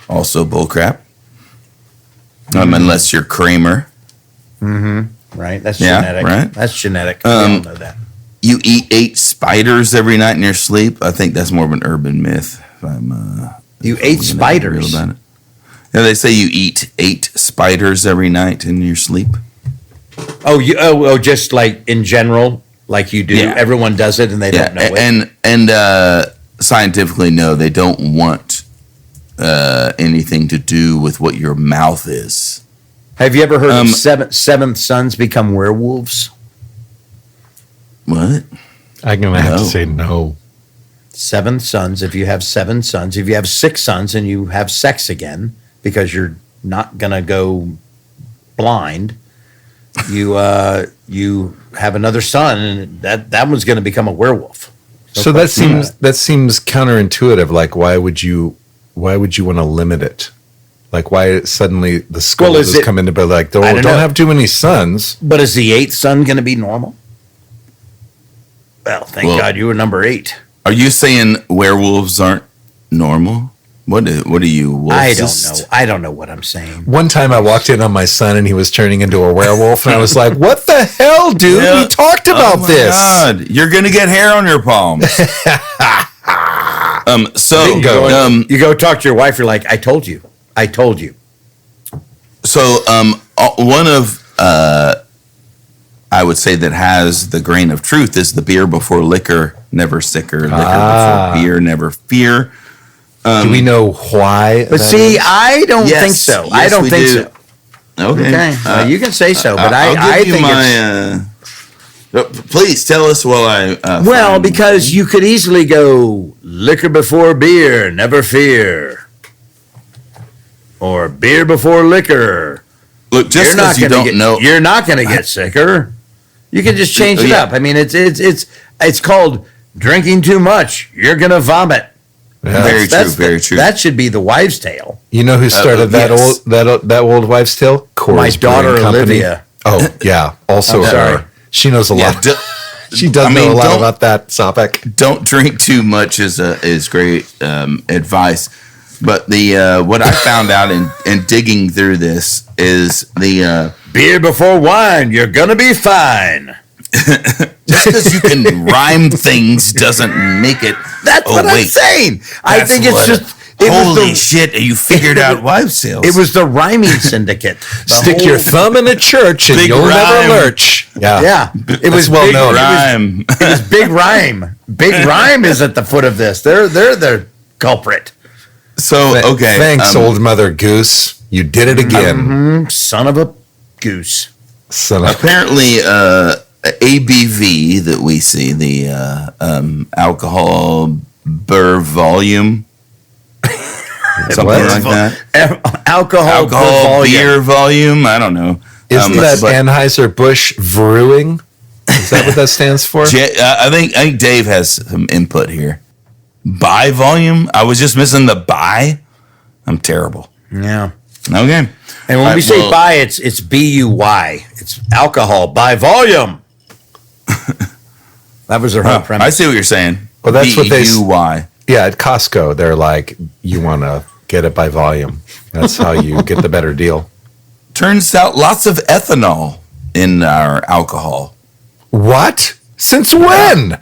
Also bullcrap. Unless you're Kramer.
Right. That's
Yeah,
genetic.
right.
That's genetic. We all know that.
You eat 8 spiders every night in your sleep. I think that's more of an urban myth. If I'm,
You
if
ate
I'm gonna be real
spiders.
about it. Yeah, they say you eat 8 spiders every night in your sleep.
Oh, just like in general, like you do.
Yeah.
Everyone does it and they don't know it.
And scientifically, no, they don't want anything to do with what your mouth is.
Have you ever heard of seventh sons become werewolves?
What?
I'm going to have
No.
to say no.
7 sons. If you have 7 sons, if you have 6 sons and you have sex again because you're not gonna go blind, you have another son and that one's gonna become a werewolf.
So that seems counterintuitive. Like, why would you want to limit it? Like, why suddenly the school
Well, is
has
it-
come in to be like,
I
don't
don't know.
have too many sons.
But is the 8th son gonna be normal? Well, thank
Well-
God you were number 8.
Are you saying werewolves aren't normal? What are you?
I don't
Wolfist?
know. I don't know what I'm saying.
One time I walked in on my son and he was turning into a werewolf, and I was like, "What the hell, dude?
Yeah.
We talked about
my
this."
God. You're gonna get hair on your palms.
You go talk to your wife. You're like, I told you. I told you.
So, one of I would say that has the grain of truth is the beer before liquor, never sicker. Liquor before beer, never fear.
Do we know why?
But
that
see,
is?
I don't
Yes,
think so.
yes,
I don't
we
think
do.
so.
Okay,
Okay, well, you can say so, but
I'll
I
give you
think it's
my. Please tell us while I.
well,
find-
because you could easily go liquor before beer, never fear, or beer before liquor.
look, just because you don't know,
you're not going to get sicker. You can just change it
Yeah.
up. I mean, it's called drinking too much. You're going to vomit.
Yeah.
Very true.
That should be the wives' tale.
You know who started that
yes.
that old wives' tale? Coors
My daughter
Brewing Company.
Olivia.
Oh yeah, also
I'm sorry.
her. She knows a
Yeah,
lot. She does
I
know
mean,
a lot
don't-
about that topic.
don't drink too much is great advice. But the what I found out in digging through this is the
Beer before wine. You're going to be fine.
just because you can rhyme things doesn't make it.
That's what I'm saying. I
That's
think it's
what-
just. It
holy
was
shit! You figured out wives' tales.
It was the rhyming syndicate. The
Stick
whole-
your thumb in a church and
Big
you'll
rhyme.
never lurch. Yeah.
Yeah, it was
well
big,
known.
rhyme.
It was Big Rhyme. Big Rhyme is at the foot of this. They're the culprit.
So okay,
Thanks, old Mother Goose. You did it again.
Son of a goose.
Son of
apparently ABV that we see the alcohol beer volume. Something
What?
like that.
Alcohol
Alcohol
volume.
beer volume. I don't know.
Isn't that
but-
Anheuser-Busch Brewing? Is that what that stands for?
I think Dave has some input here. Buy volume. I was just missing the buy. I'm terrible.
Yeah.
Okay.
And when
All
we
right,
say
well,
buy, it's BUY. It's alcohol by volume. That was their whole
I
premise.
see what you're saying.
Well, that's what they s-
BUY.
Yeah, at Costco, they're like, you want to get it by volume. That's how you get the better deal.
Turns out lots of ethanol in our alcohol.
What? Since when?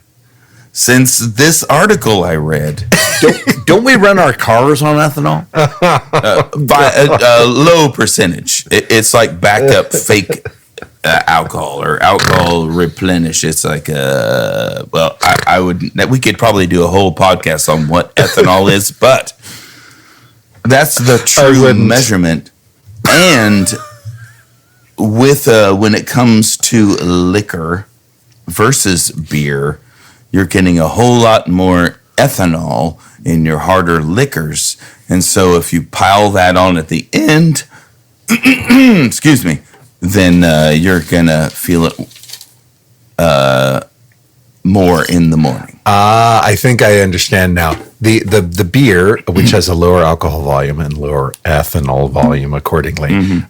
Since this article I read,
Don't we run our cars on ethanol?
by a low percentage, it's like backup fake alcohol or alcohol replenish. It's like well, I would we could probably do a whole podcast on what ethanol is, but that's the true
wouldn't.
measurement. And with when it comes to liquor versus beer, you're getting a whole lot more ethanol in your harder liquors. And so if you pile that on at the end, excuse me, then you're going to feel it more in the morning.
I think I understand now. The beer, which has a lower alcohol volume and lower ethanol volume accordingly,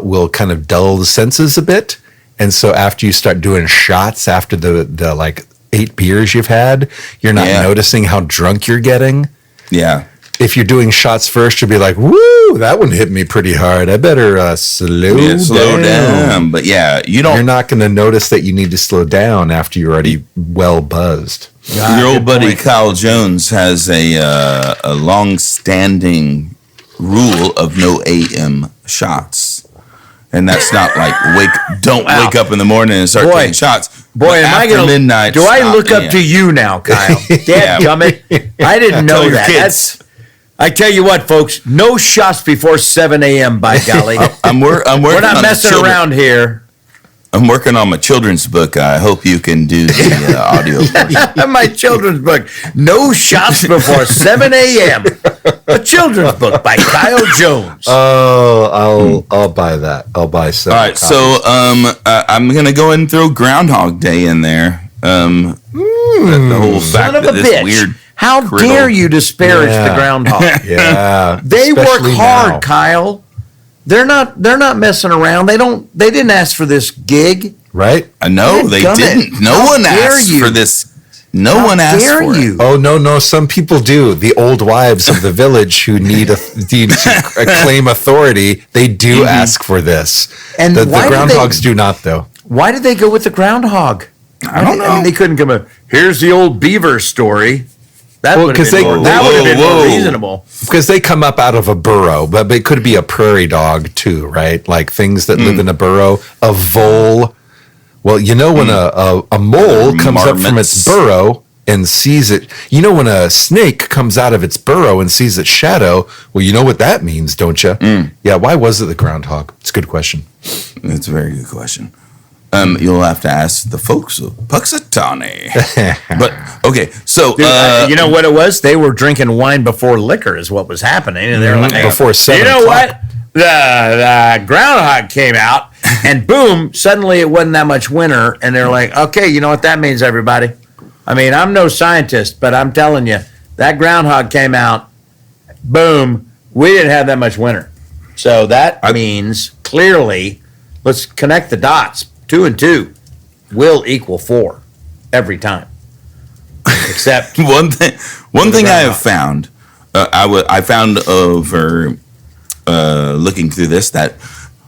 will kind of dull the senses a bit. And so after you start doing shots after the like 8 beers you've had, you're not
Yeah.
noticing how drunk you're getting.
Yeah.
If you're doing shots first, you'll be like, woo, that one hit me pretty hard. I better slow
down. But yeah, you don't.
You're not going to notice that you need to slow down after you're already well buzzed.
Your old buddy Kyle Jones has a long-standing rule of no AM shots, and that's not like don't wake up in the morning and start
Boy.
taking shots.
Boy,
But
am I
after
going to
midnight?
Do I
stop
look up
AM.
to you now, Kyle? Dadgummit. I didn't
Tell
know
your
that.
kids.
I tell you what, folks, no shots before 7 a.m. By golly.
I'm working.
We're not
on the
messing
children-
around here.
I'm working on my children's book. I hope you can do the audio version.
My children's book, No Shots Before 7 a.m. A children's book by Kyle Jones.
Oh, I'll buy that. I'll buy some.
All right, so I'm gonna go ahead and throw Groundhog Day in there. The whole fact
Son of
that
a
this
bitch.
weird.
How
criddle-
dare you disparage
Yeah.
the groundhog?
Yeah,
They work
especially
hard,
now.
Kyle. They're not messing around. They didn't ask for this gig.
right?
I know they
Dadgummit.
didn't. No
How
one
dare
asked
you.
for this No one asked
dare
for
you?
it.
Oh no! Some people do. The old wives of the village who need to claim authority, they do ask for this.
And
the
why do
groundhogs
they-
do not, though.
Why did they go with the groundhog?
I don't know.
I mean, they couldn't come up. Here's the old beaver story. That
Well,
would have
'cause
been,
they-
more, that would have been more
whoa.
reasonable.
Because they come up out of a burrow, but it could be a prairie dog too, right? Like things that live in a burrow. A vole. Well, you know when a mole comes up from its
Marmots.
burrow and sees it. You know when a snake comes out of its burrow and sees its shadow. Well, you know what that means, don't you? Yeah. Why was it the groundhog? It's a good question.
That's a very good question. You'll have to ask the folks of Puxatawny. But okay, so
Dude, you know what it was? They were drinking wine before liquor is what was happening. And they're like,
Before 7
you know
o'clock.
what? The groundhog came out and boom, suddenly it wasn't that much winter. And they're like, okay, you know what that means, everybody? I mean, I'm no scientist, but I'm telling you, that groundhog came out, boom, we didn't have that much winter. So that means clearly, let's connect the dots. 2 and 2 will equal 4 every time. Except
one thing I
groundhog.
have found, I found over looking through this that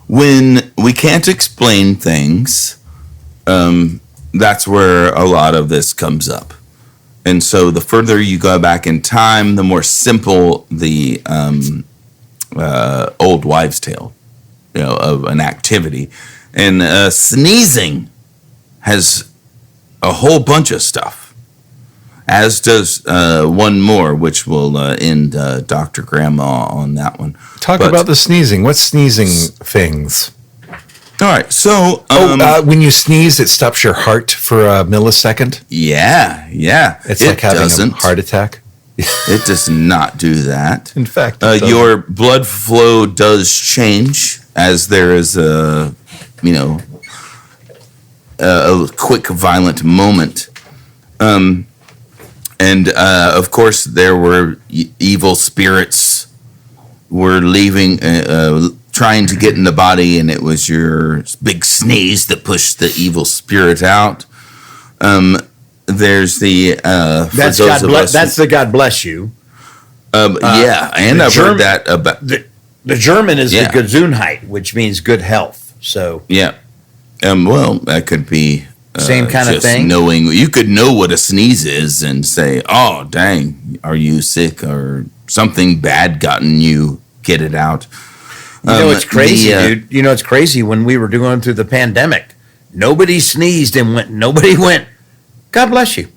when we can't explain things, that's where a lot of this comes up. And so the further you go back in time, the more simple the old wives' tale, of an activity. And sneezing has a whole bunch of stuff, as does one more, which will end Dr. Grandma on that one.
Talk
But-
about the sneezing. What's sneezing things?
All right, so
When you sneeze, it stops your heart for a millisecond.
yeah,
It's
it
like having
doesn't.
a heart attack.
It does not do that.
In fact, it doesn't.
Your blood flow does change as there is a quick violent moment. And of course there were evil spirits were leaving, trying to get in the body, and it was your big sneeze that pushed the evil spirit out. There's the
that's
for those
God
of
bless.
us
That's the God bless you.
yeah, and
the
I've
Germ-
heard that about
The German is
Yeah.
the Gesundheit, which means good health. So
yeah. Well, that could be
Same kind of
just
thing?
Knowing you could know what a sneeze is and say, "Oh, dang, are you sick or something bad gotten you? Get it out."
you know it's crazy,
the,
dude. You know it's crazy when we were going through the pandemic. Nobody sneezed and nobody went, God bless you.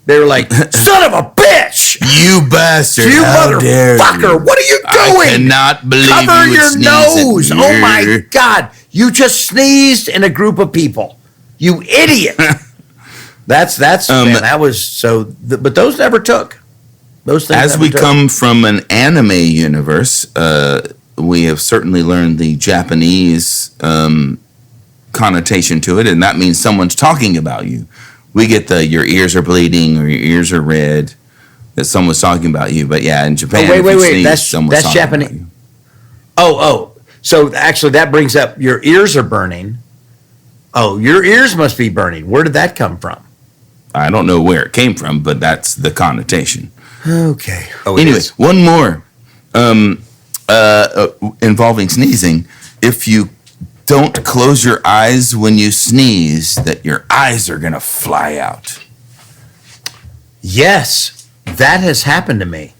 They were like, son of a bitch!
You bastard!
You
how dare
motherfucker!
you.
What are you
I
doing?
cannot believe
Cover
you would
your
sneeze at
nose!
me.
Oh my God! You just sneezed in a group of people. You idiot! That's man, that was so. But those never took. Those things.
As
never
we
took.
come from an anime universe, we have certainly learned the Japanese connotation to it, and that means someone's talking about you. We get the your ears are bleeding or your ears are red, that someone's talking about you. But yeah, in Japan,
wait,
if you
wait.
sneeze, someone's
That's
talking about
Japanese.
you.
Oh. So actually, that brings up your ears are burning. Oh, your ears must be burning. Where did that come from?
I don't know where it came from, but that's the connotation.
Okay.
Anyway, one more involving sneezing. If you don't close your eyes when you sneeze, that your eyes are gonna fly out.
Yes, that has happened to me.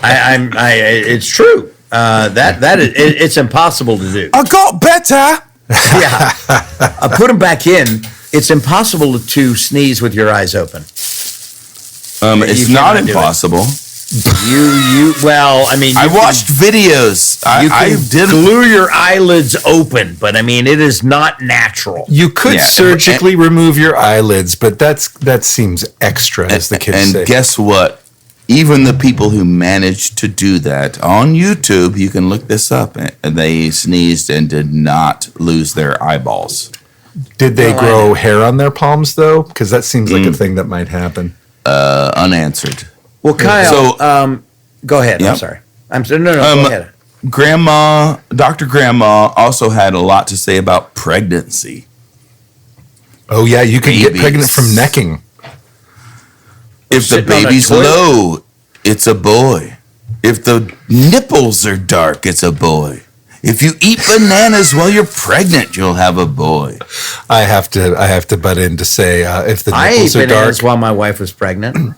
It's true. It's impossible to do.
I got better.
Yeah, I put them back in. It's impossible to sneeze with your eyes open.
It's
you
not
cannot do it.
impossible.
Well, I mean,
I watched videos.
You
I
can
did.
glue your eyelids open, but I mean, it is not natural.
You could
Yeah,
surgically remove your eyelids, but that seems extra, as the kids
And
say.
guess what? Even the people who managed to do that on YouTube, you can look this up. And they sneezed and did not lose their eyeballs.
Did they
Well, I
grow
know.
hair on their palms though? Because that seems like a thing that might happen.
Unanswered.
Well, Kyle,
So-
go ahead. I'm
Yep.
sorry. No. Go ahead.
Dr. Grandma also had a lot to say about pregnancy.
Oh yeah, you can get
Babies.
pregnant from necking.
If the
Sitting on a
baby's
toilet.
low, it's a boy. If the nipples are dark, it's a boy. If you eat bananas while you're pregnant, you'll have a boy.
I have to butt in to say if the
I ate
nipples are dark.
bananas while my wife was pregnant.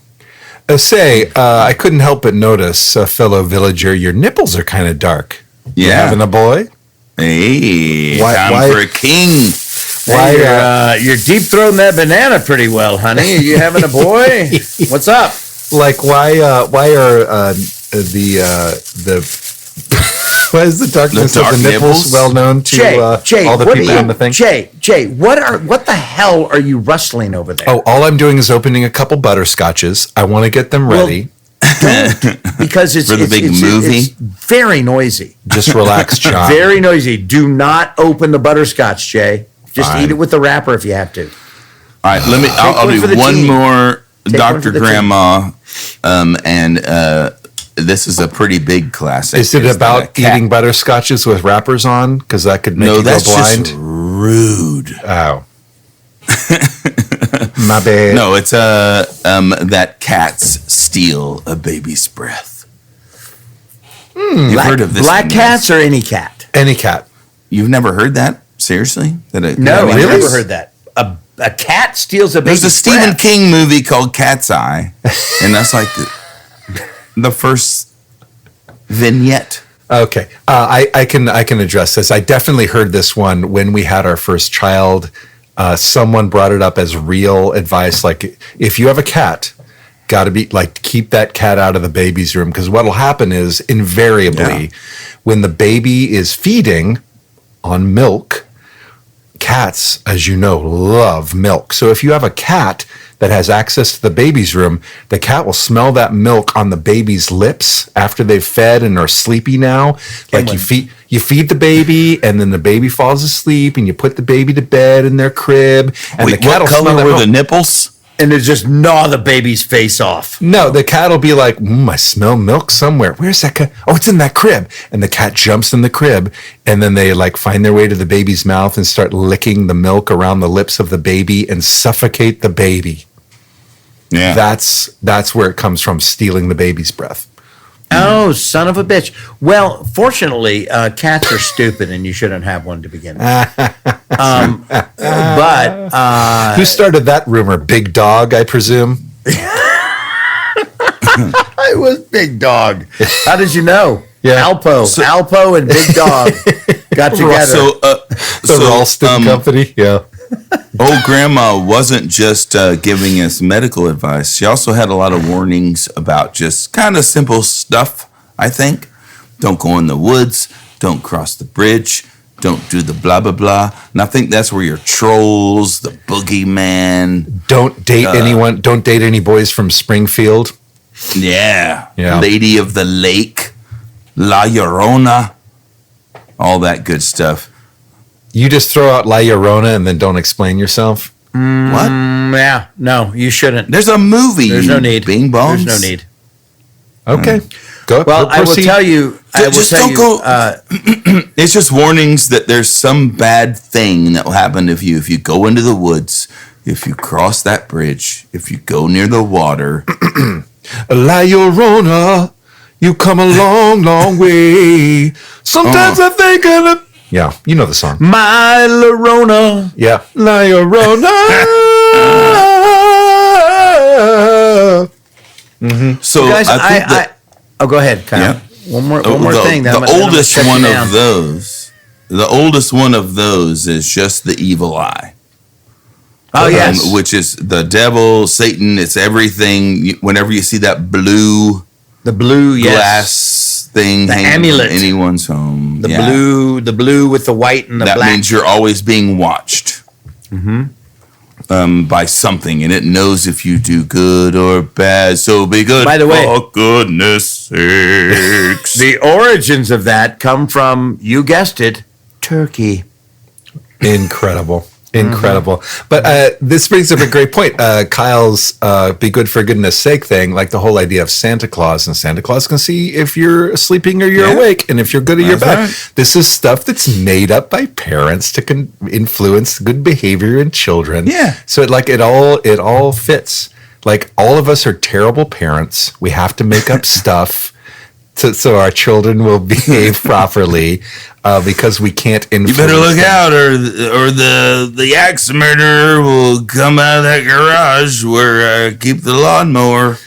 I couldn't help but notice, fellow villager, your nipples are kind of dark. You
Yeah.
having a boy?
Hey,
Why-
time
why-
for a king.
Why?
You're deep throating that banana pretty well, honey. Are you having a boy? What's up?
Like why are the why is the darkness
The dark
of the nipples
nipples?
well known to
Jay,
all the
what
people in the thing?
Jay, what the hell are you rustling over there?
Oh, all I'm doing is opening a couple butterscotches. I want to get them
Well,
ready.
because it's
For the big movie?
It's very noisy.
Just relax, John.
Very noisy. Do not open the butterscotch, Jay. Just
Fine.
eat it with the wrapper if you have to.
All right, I'll
one for
do
the
one
team.
more
Take one for
Dr.
the team.
Grandma, and this is a pretty big classic.
Is it
It's
about
a cat-
eating butterscotches with wrappers on? Because that could make
No,
you go
that's
blind.
just rude.
Oh. My bad.
No, it's that cats steal a baby's breath. You've heard of this?
Black
one,
cats or any cat?
Any cat.
You've never heard that? Seriously?
No,
I
I've
mean,
never
there's-
heard that. A cat steals a
There's a
baby's
Stephen
breath.
King movie called Cat's Eye, and that's like the first vignette.
Okay, I can address this. I definitely heard this one when we had our first child. Someone brought it up as real advice. Like, if you have a cat, got to be like, keep that cat out of the baby's room, because what'll happen is invariably, when the baby is feeding on milk, cats, as you know, love milk. So if you have a cat that has access to the baby's room, the cat will smell that milk on the baby's lips after they've fed and are sleepy now. Like you feed the baby, and then the baby falls asleep, and you put the baby to bed in their crib, and
Wait,
the cat
what
will smell
color
that
were
milk.
the nipples?
And it just gnaw the baby's face off.
No, the cat will be like, I smell milk somewhere. Where's that cat? Oh, it's in that crib. And the cat jumps in the crib, and then they like find their way to the baby's mouth and start licking the milk around the lips of the baby and suffocate the baby.
Yeah.
That's where it comes from, stealing the baby's breath.
Oh, son of a bitch. Well, fortunately, cats are stupid and you shouldn't have one to begin with. But
Who started that rumor? Big Dog, I presume.
I was Big Dog. How did you know?
Yeah.
Alpo and Big Dog got together.
The Ralston Company. Yeah.
Old grandma wasn't just giving us medical advice. She also had a lot of warnings about just kind of simple stuff, I think. Don't go in the woods. Don't cross the bridge. Don't do the blah, blah, blah. And I think that's where your trolls, the boogeyman.
Don't date anyone. Don't date any boys from Springfield.
Yeah.
Yeah.
Lady of the Lake. La Llorona. All that good stuff.
You just throw out La Llorona and then don't explain yourself.
What?
Yeah, no, you shouldn't.
There's a movie.
There's no need.
Bing bongs.
There's no need.
Okay. Go.
Well, I will
proceed.
tell you. I will
Just
tell
don't
you.
go- It's just warnings that there's some bad thing that will happen if you go into the woods, if you cross that bridge, if you go near the water.
La Llorona, you come a long, long way. Sometimes I think of the... Yeah, you know the song.
My Llorona.
Yeah. La Llorona.
So
Guys,
I think that
oh, go ahead, Kyle.
Yeah.
One more
the,
thing. then
the
I'm gonna
oldest
shut you
one
down.
of those, the oldest one of those is just the evil eye.
Oh, yes.
Which is the devil, Satan. It's everything. Whenever you see that blue
The blue, yes.
glass thing
The
hanging
amulet.
in anyone's home,
The
yeah.
blue with the white and the
that
black.
means you're always being watched by something, and it knows if you do good or bad. So be good.
By the way-
for goodness sakes.
The origins of that come from, you guessed it, Turkey.
Incredible. Incredible. But this brings up a great point. Kyle's be good for goodness sake thing, like the whole idea of Santa Claus, and Santa Claus can see if you're sleeping or you're awake and if you're good or you're bad. Right. This is stuff that's made up by parents to influence good behavior in children.
Yeah.
So it all fits. Like all of us are terrible parents. We have to make up stuff so our children will behave properly. Because we can't influence.
You better look
them.
out, or the axe murderer will come out of that garage where I keep the lawnmower.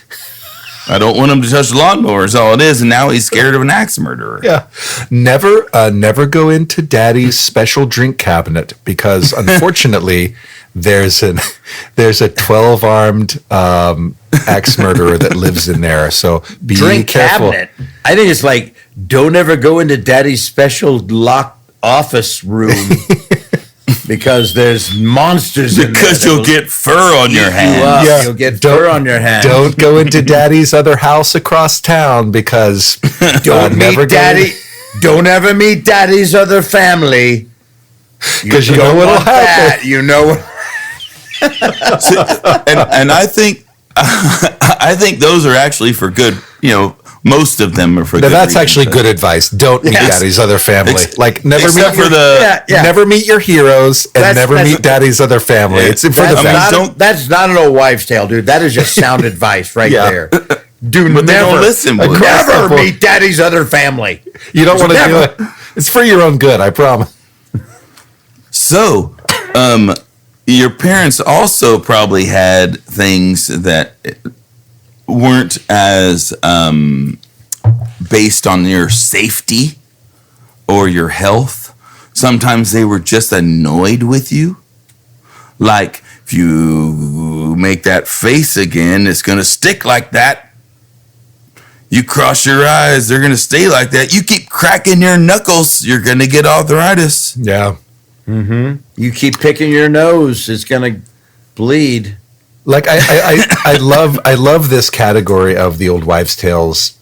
I don't want him to touch the lawnmower. Is all it is, and now he's scared of an axe murderer.
Yeah, never go into Daddy's special drink cabinet because unfortunately there's a 12-armed axe murderer that lives in there. So be
drink
careful.
Cabinet. I think it's like, don't ever go into Daddy's special locked office room because there's monsters in there.
Because you'll get fur on your hand.
Yeah. You'll get fur on your hand.
Don't go into Daddy's other house across town because
don't meet Daddy. Don't ever meet Daddy's other family.
Because you know what'll happen.
You know.
and I think those are actually for good. Most of them are for good.
That's
reasons.
actually good advice. Don't meet Daddy's other family.
Never
meet your heroes and never meet Daddy's other family.
Yeah.
It's for the best.
That's not an old wives' tale, dude. That is just sound advice right there. Never
listen.
Never meet Daddy's other family.
You don't want to do it. It's for your own good, I promise.
So, your parents also probably had things that weren't as based on your safety or your health. Sometimes they were just annoyed with you. Like, if you make that face again, it's going to stick like that. You cross your eyes, they're going to stay like that. You keep cracking your knuckles, you're going to get arthritis.
Yeah.
Mm-hmm. You keep picking your nose, it's going to bleed.
Like I love this category of the old wives' tales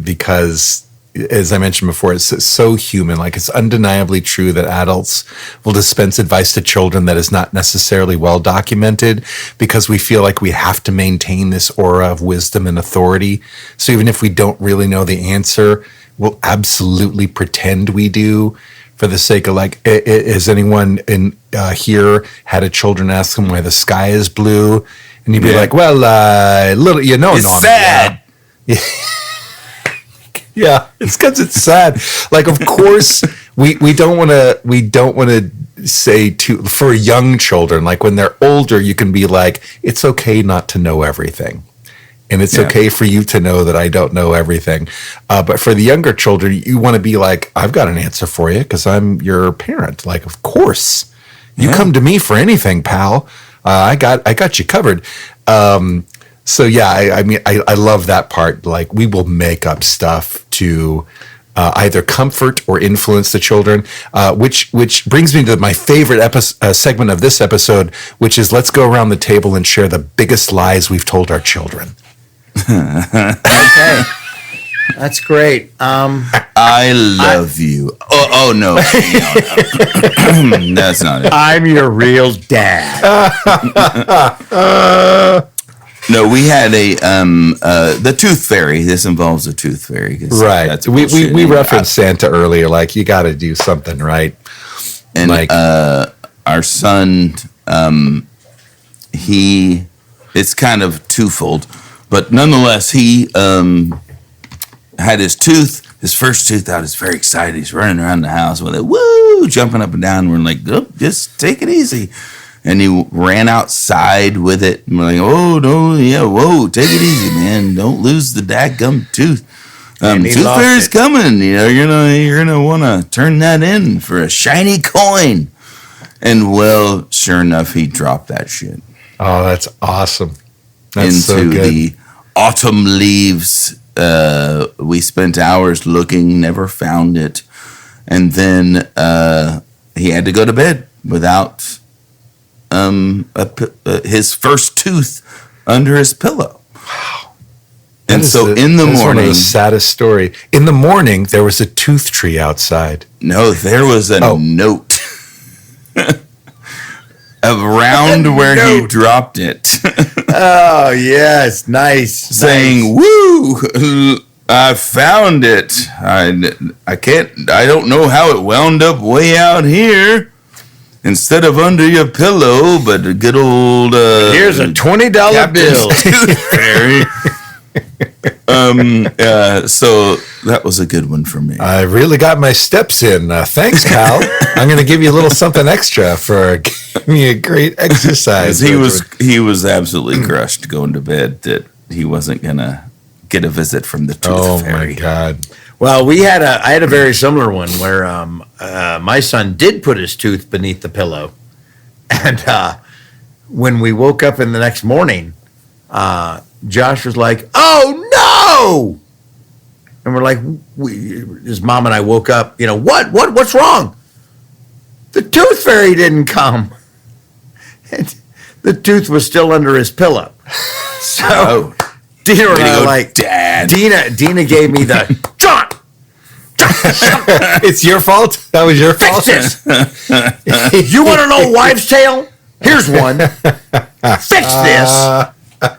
because, as I mentioned before, it's so human. Like it's undeniably true that adults will dispense advice to children that is not necessarily well documented because we feel like we have to maintain this aura of wisdom and authority. So even if we don't really know the answer, we'll absolutely pretend we do. For the sake of has anyone in here had a children ask them why the sky is blue? And you'd be like, well, little,
it's
Norman,
sad.
Yeah, it's because it's sad. Like, of course, we don't want to say for young children, like when they're older, you can be like, it's okay not to know everything. And it's okay for you to know that I don't know everything. But for the younger children, you want to be like, I've got an answer for you because I'm your parent. Like, of course. You come to me for anything, pal. I got you covered. So, yeah, I love that part. Like, we will make up stuff to either comfort or influence the children, which brings me to my favorite segment of this episode, which is let's go around the table and share the biggest lies we've told our children.
Okay, that's great.
I love you. Oh no, that's not it.
I'm your real dad.
No, we had the tooth fairy. This involves a tooth fairy,
right?
That's
we referenced Santa earlier. Like you got to do something, right?
And like our son, it's kind of twofold. But nonetheless, he had his first tooth out. He's very excited. He's running around the house with it, woo, jumping up and down. We're like, oh, just take it easy. And he ran outside with it. And we're like, oh, no, yeah, whoa, take it easy, man. Don't lose the dadgum tooth. Tooth fairy's coming. You're gonna want to turn that in for a shiny coin. And well, sure enough, he dropped that shit.
Oh, that's awesome. That's
into
so good.
The autumn leaves. We spent hours looking, never found it. And then he had to go to bed without his first tooth under his pillow.
Wow.
And so in the morning,
one of the saddest story. In the morning, there was a tooth tree outside.
No, there was a note. around where he dropped it,
Oh, yes. Nice.
saying, "Woo! I found it. I can't. I don't know how it wound up way out here instead of under your pillow, but a good old
Here's a $20
Captain's
bill.
Tooth Fairy." So that was a good one for me.
I really got my steps in. Thanks, Kyle. I'm going to give you a little something extra for giving me a great exercise.
He was absolutely crushed going to bed that he wasn't gonna get a visit from the Tooth Fairy.
My God.
Well, I had a very similar one where my son did put his tooth beneath the pillow. And when we woke up in the next morning, Josh was like, "Oh, no!" And we're like, his mom and I woke up, what's wrong? The Tooth Fairy didn't come. And the tooth was still under his pillow. So Dina and I are like,
Dad.
Dina gave me the, John,
It's your fault? That was your fault?
fix this. You want an old wives' tale? Here's one. Fix this,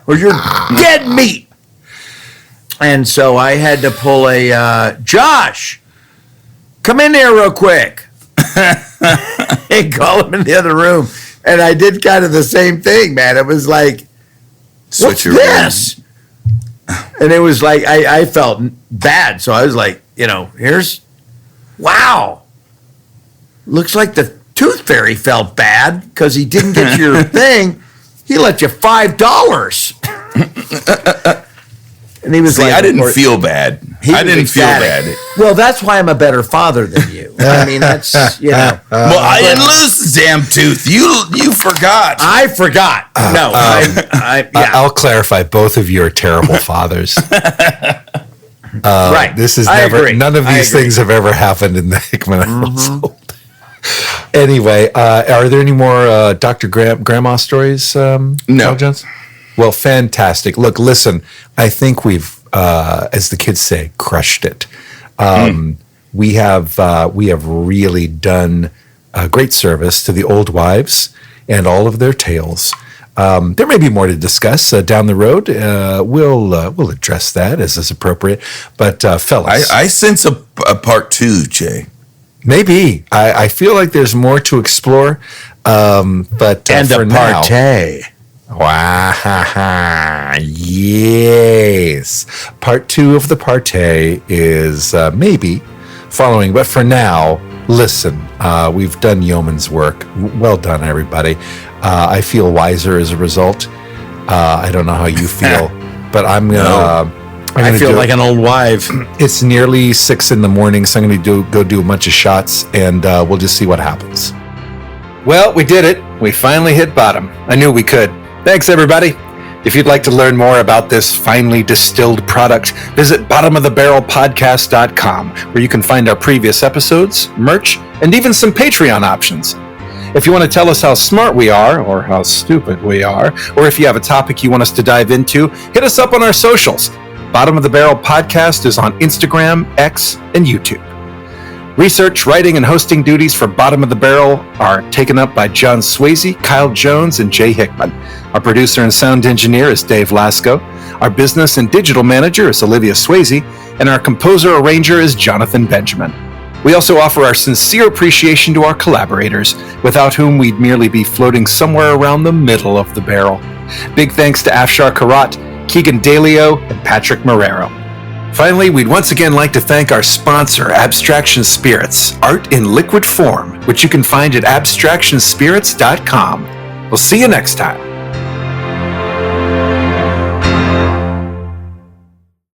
or you're dead meat. And so I had to pull a, Josh, come in here real quick. And call him in the other room. And I did kind of the same thing, man. It was like, what's this? And it was like, I felt bad. So I was like, wow. Looks like the Tooth Fairy felt bad because he didn't get your thing. He let you $5. And he was like,
I didn't feel bad. I didn't feel bad.
Well, that's why I'm a better father than you. I mean, that's,
Well, I didn't lose the damn tooth. You forgot.
I forgot. No,
I'll clarify. Both of you are terrible fathers.
right.
This is
I
never.
agree.
None of these things have ever happened in the Hickman household. Anyway, are there any more Dr. Grandma stories?
No.
Kyle Jones? Well, fantastic. Look, listen. I think we've, as the kids say, crushed it. We have really done a great service to the old wives and all of their tales. There may be more to discuss down the road. We'll address that as is appropriate. But fellas,
I sense a part 2, Jay.
maybe I feel like there's more to explore. But
And
for
a
now,
partay.
wow, yes. Part 2 of the partay is maybe following, but for now, listen. We've done yeoman's work. Well done, everybody. I feel wiser as a result. I don't know how you feel, but I'm gonna.
I feel like an old wife.
It's nearly 6 a.m, so I'm going to go do a bunch of shots, and we'll just see what happens. Well, we did it. We finally hit bottom. I knew we could. Thanks, everybody. If you'd like to learn more about this finely distilled product, visit bottomofthebarrelpodcast.com, where you can find our previous episodes, merch, and even some Patreon options. If you want to tell us how smart we are, or how stupid we are, or if you have a topic you want us to dive into, hit us up on our socials. Bottom of the Barrel Podcast is on Instagram, X, and YouTube. Research, writing, and hosting duties for Bottom of the Barrel are taken up by John Swayze, Kyle Jones, and Jay Hickman. Our producer and sound engineer is Dave Lasco. Our business and digital manager is Olivia Swayze, and our composer-arranger is Jonathan Benjamin. We also offer our sincere appreciation to our collaborators, without whom we'd merely be floating somewhere around the middle of the barrel. Big thanks to Afshar Karat, Keegan Dalio, and Patrick Marrero. Finally, we'd once again like to thank our sponsor, Abstraction Spirits, art in liquid form, which you can find at abstractionspirits.com. We'll see you next time.